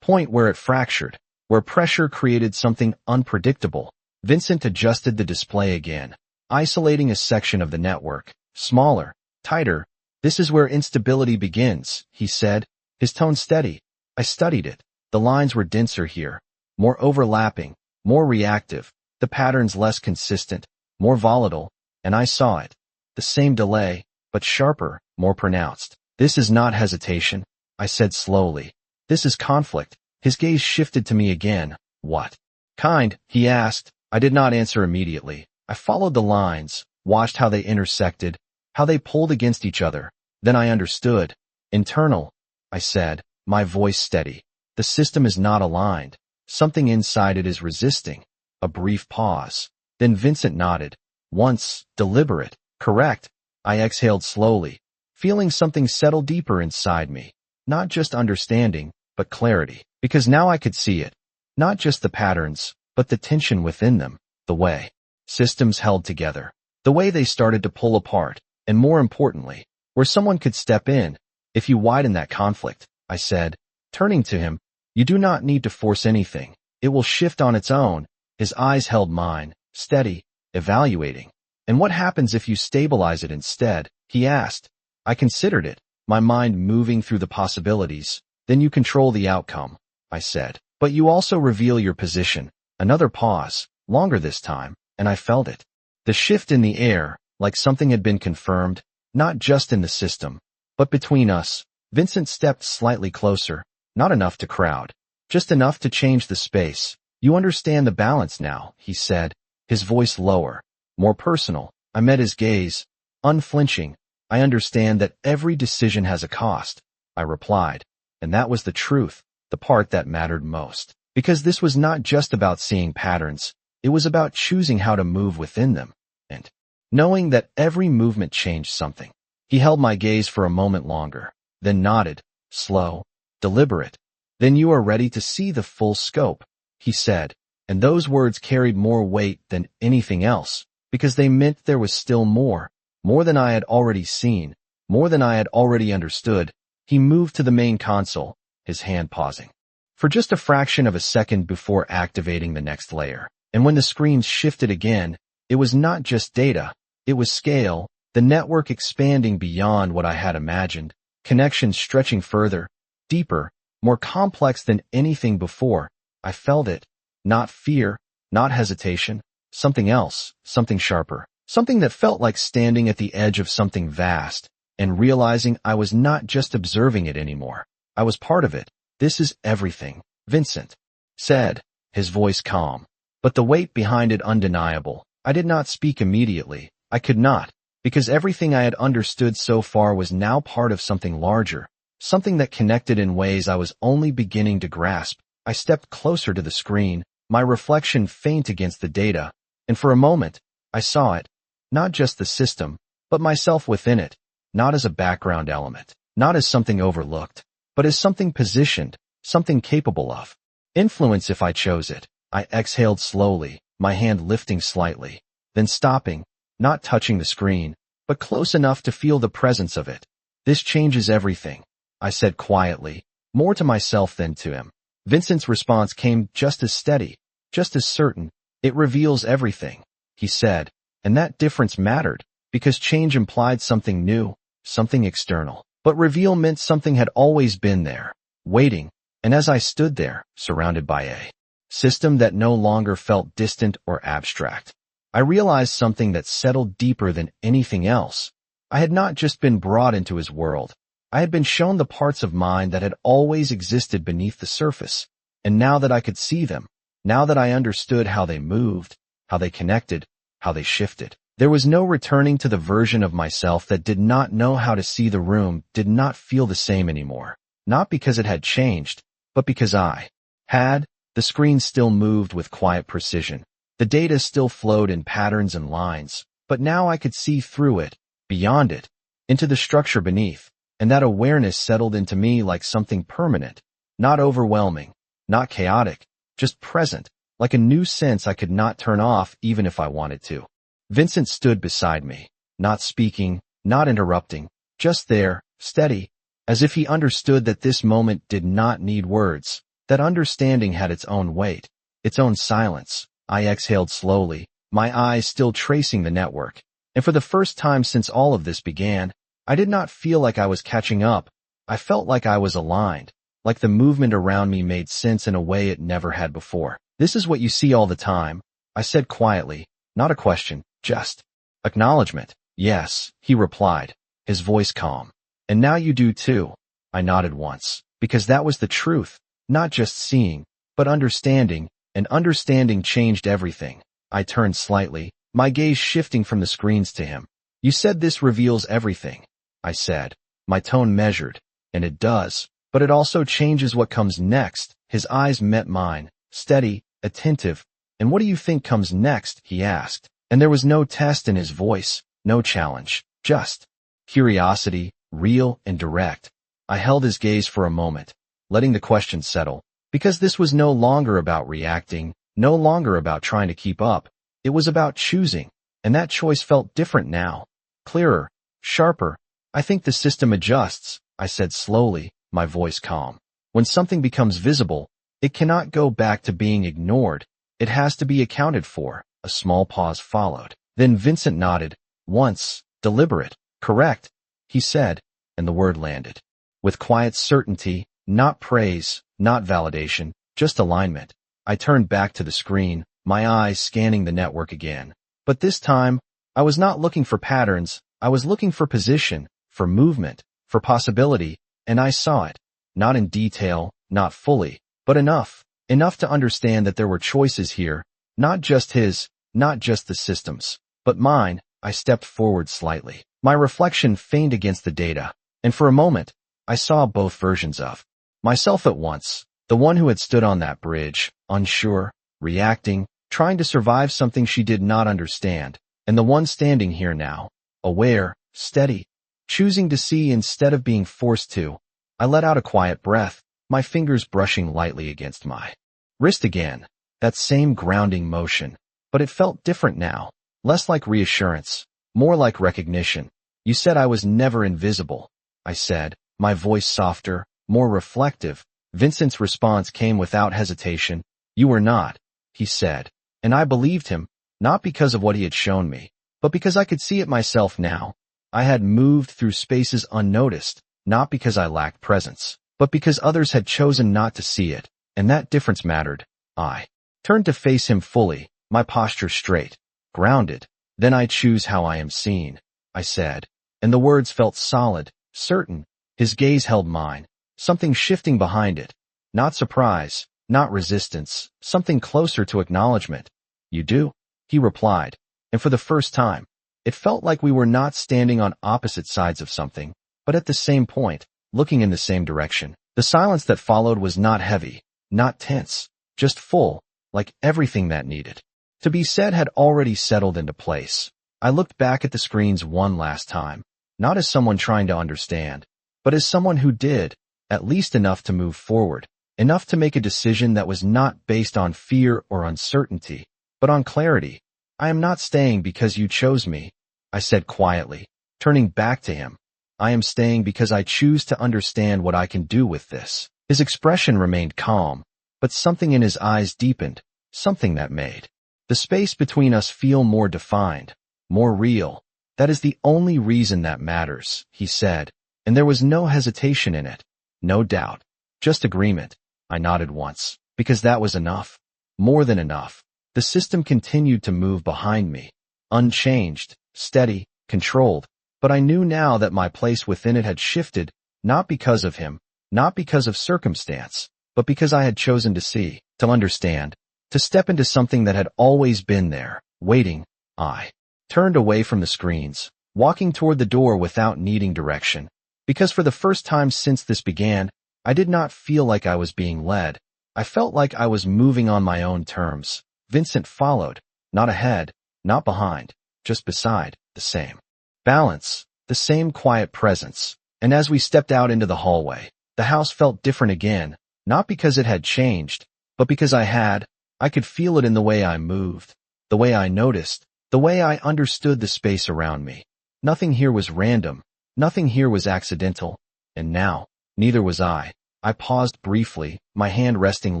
point where it fractured, where pressure created something unpredictable. Vincent adjusted the display again, isolating a section of the network. Smaller, tighter. This is where instability begins, he said, his tone steady. I studied it. The lines were denser here, more overlapping, more reactive, the patterns less consistent, more volatile, and I saw it. The same delay, but sharper, more pronounced. This is not hesitation, I said slowly. This is conflict. His gaze shifted to me again. What kind? He asked. I did not answer immediately. I followed the lines, watched how they intersected, how they pulled against each other. Then I understood. Internal, I said, my voice steady. The system is not aligned. Something inside it is resisting. A brief pause. Then Vincent nodded. Once, deliberate. Correct. I exhaled slowly, feeling something settle deeper inside me. Not just understanding, but clarity. Because now I could see it. Not just the patterns, but the tension within them. The way systems held together. The way they started to pull apart. And more importantly, where someone could step in. If you widen that conflict, I said, turning to him, you do not need to force anything. It will shift on its own. His eyes held mine, steady, evaluating. And what happens if you stabilize it instead? He asked. I considered it, my mind moving through the possibilities. Then you control the outcome, I said. But you also reveal your position. Another pause, longer this time, and I felt it. The shift in the air, like something had been confirmed, not just in the system, but between us. Vincent stepped slightly closer, not enough to crowd, just enough to change the space. You understand the balance now, he said, his voice lower, more personal. I met his gaze, unflinching. I understand that every decision has a cost, I replied. And that was the truth, the part that mattered most. Because this was not just about seeing patterns, it was about choosing how to move within them, and knowing that every movement changed something. He held my gaze for a moment longer, then nodded, slow, deliberate. Then you are ready to see the full scope, he said, and those words carried more weight than anything else, because they meant there was still more than I had already seen, more than I had already understood. He moved to the main console, his hand pausing for just a fraction of a second before activating the next layer. And when the screens shifted again, it was not just data, it was scale, the network expanding beyond what I had imagined, connections stretching further, deeper, more complex than anything before. I felt it. Not fear, not hesitation, something else, something sharper, something that felt like standing at the edge of something vast, and realizing I was not just observing it anymore. I was part of it. This is everything, Vincent said, his voice calm, but the weight behind it undeniable. I did not speak immediately. I could not, because everything I had understood so far was now part of something larger, something that connected in ways I was only beginning to grasp. I stepped closer to the screen, my reflection faint against the data, and for a moment, I saw it, not just the system, but myself within it, not as a background element, not as something overlooked, but as something positioned, something capable of influence if I chose it. I exhaled slowly, my hand lifting slightly, then stopping, not touching the screen, but close enough to feel the presence of it. This changes everything, I said quietly, more to myself than to him. Vincent's response came just as steady, just as certain. It reveals everything, he said, and that difference mattered, because change implied something new, something external. But reveal meant something had always been there, waiting, and as I stood there, surrounded by a system that no longer felt distant or abstract, I realized something that settled deeper than anything else. I had not just been brought into his world. I had been shown the parts of mine that had always existed beneath the surface, and now that I could see them, now that I understood how they moved, how they connected, how they shifted, there was no returning to the version of myself that did not know how to see the room, did not feel the same anymore. Not because it had changed, but because I had. The screen still moved with quiet precision. The data still flowed in patterns and lines, but now I could see through it, beyond it, into the structure beneath, and that awareness settled into me like something permanent, not overwhelming, not chaotic, just present, like a new sense I could not turn off even if I wanted to. Vincent stood beside me, not speaking, not interrupting, just there, steady, as if he understood that this moment did not need words, that understanding had its own weight, its own silence. I exhaled slowly, my eyes still tracing the network, and for the first time since all of this began, I did not feel like I was catching up. I felt like I was aligned, like the movement around me made sense in a way it never had before. This is what you see all the time, I said quietly, not a question, just acknowledgement. Yes, he replied, his voice calm. And now you do too. I nodded once, because that was the truth, not just seeing, but understanding, and understanding changed everything. I turned slightly, my gaze shifting from the screens to him. You said this reveals everything, I said, my tone measured, and it does, but it also changes what comes next. His eyes met mine, steady, attentive. And what do you think comes next? He asked, and there was no test in his voice, no challenge, just curiosity, real and direct. I held his gaze for a moment, letting the question settle, because this was no longer about reacting, no longer about trying to keep up. It was about choosing, and that choice felt different now, clearer, sharper. I think the system adjusts, I said slowly, my voice calm. When something becomes visible, it cannot go back to being ignored. It has to be accounted for. A small pause followed. Then Vincent nodded. Once, deliberate, correct, he said, and the word landed. With quiet certainty, not praise, not validation, just alignment. I turned back to the screen, my eyes scanning the network again. But this time, I was not looking for patterns, I was looking for position, for movement, for possibility, and I saw it. Not in detail, not fully, but enough to understand that there were choices here, not just his, not just the system's, but mine. I stepped forward slightly. My reflection fainted against the data, and for a moment, I saw both versions of myself at once, the one who had stood on that bridge, unsure, reacting, trying to survive something she did not understand, and the one standing here now, aware, steady, choosing to see instead of being forced to. I let out a quiet breath, my fingers brushing lightly against my wrist again, that same grounding motion, but it felt different now, less like reassurance, more like recognition. You said I was never invisible, I said, my voice softer, more reflective. Vincent's response came without hesitation. You were not, he said, and I believed him, not because of what he had shown me, but because I could see it myself now. I had moved through spaces unnoticed, not because I lacked presence, but because others had chosen not to see it, and that difference mattered. I turned to face him fully, my posture straight, grounded. Then I choose how I am seen, I said, and the words felt solid, certain. His gaze held mine, something shifting behind it. Not surprise, not resistance, something closer to acknowledgement. You do, he replied, and for the first time, it felt like we were not standing on opposite sides of something, but at the same point, looking in the same direction. The silence that followed was not heavy, not tense, just full, like everything that needed to be said had already settled into place. I looked back at the screens one last time, not as someone trying to understand, but as someone who did, at least enough to move forward, enough to make a decision that was not based on fear or uncertainty, but on clarity. I am not staying because you chose me, I said quietly, turning back to him. I am staying because I choose to understand what I can do with this. His expression remained calm, but something in his eyes deepened, something that made the space between us feel more defined, more real. That is the only reason that matters, he said, and there was no hesitation in it, no doubt, just agreement. I nodded once, because that was enough, more than enough. The system continued to move behind me, unchanged, steady, controlled, but I knew now that my place within it had shifted, not because of him, not because of circumstance, but because I had chosen to see, to understand, to step into something that had always been there, waiting. I turned away from the screens, walking toward the door without needing direction, because for the first time since this began, I did not feel like I was being led. I felt like I was moving on my own terms. Vincent followed, not ahead, not behind, just beside, the same balance, the same quiet presence. And as we stepped out into the hallway, the house felt different again, not because it had changed, but because I could feel it in the way I moved, the way I noticed, the way I understood the space around me. Nothing here was random, nothing here was accidental. And now, neither was I. I paused briefly, my hand resting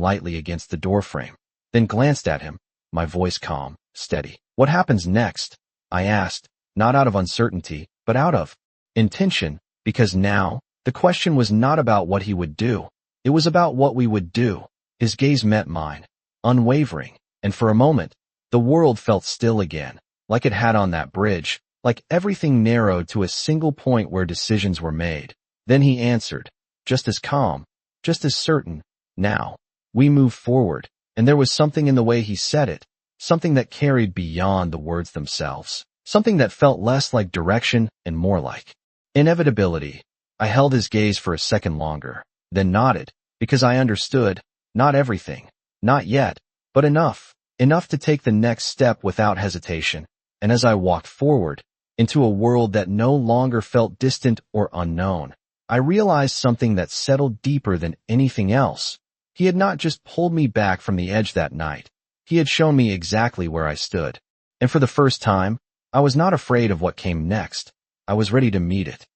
lightly against the doorframe, then glanced at him, my voice calm, steady. "What happens next?" I asked, not out of uncertainty, but out of intention, because now, the question was not about what he would do. It was about what we would do. His gaze met mine, unwavering, and for a moment, the world felt still again, like it had on that bridge, like everything narrowed to a single point where decisions were made. Then he answered, just as calm, just as certain. "Now, we move forward," and there was something in the way he said it, something that carried beyond the words themselves, something that felt less like direction and more like inevitability. I held his gaze for a second longer, then nodded, because I understood, not everything, not yet, but enough to take the next step without hesitation. And as I walked forward, into a world that no longer felt distant or unknown, I realized something that settled deeper than anything else. He had not just pulled me back from the edge that night. He had shown me exactly where I stood. And for the first time, I was not afraid of what came next. I was ready to meet it.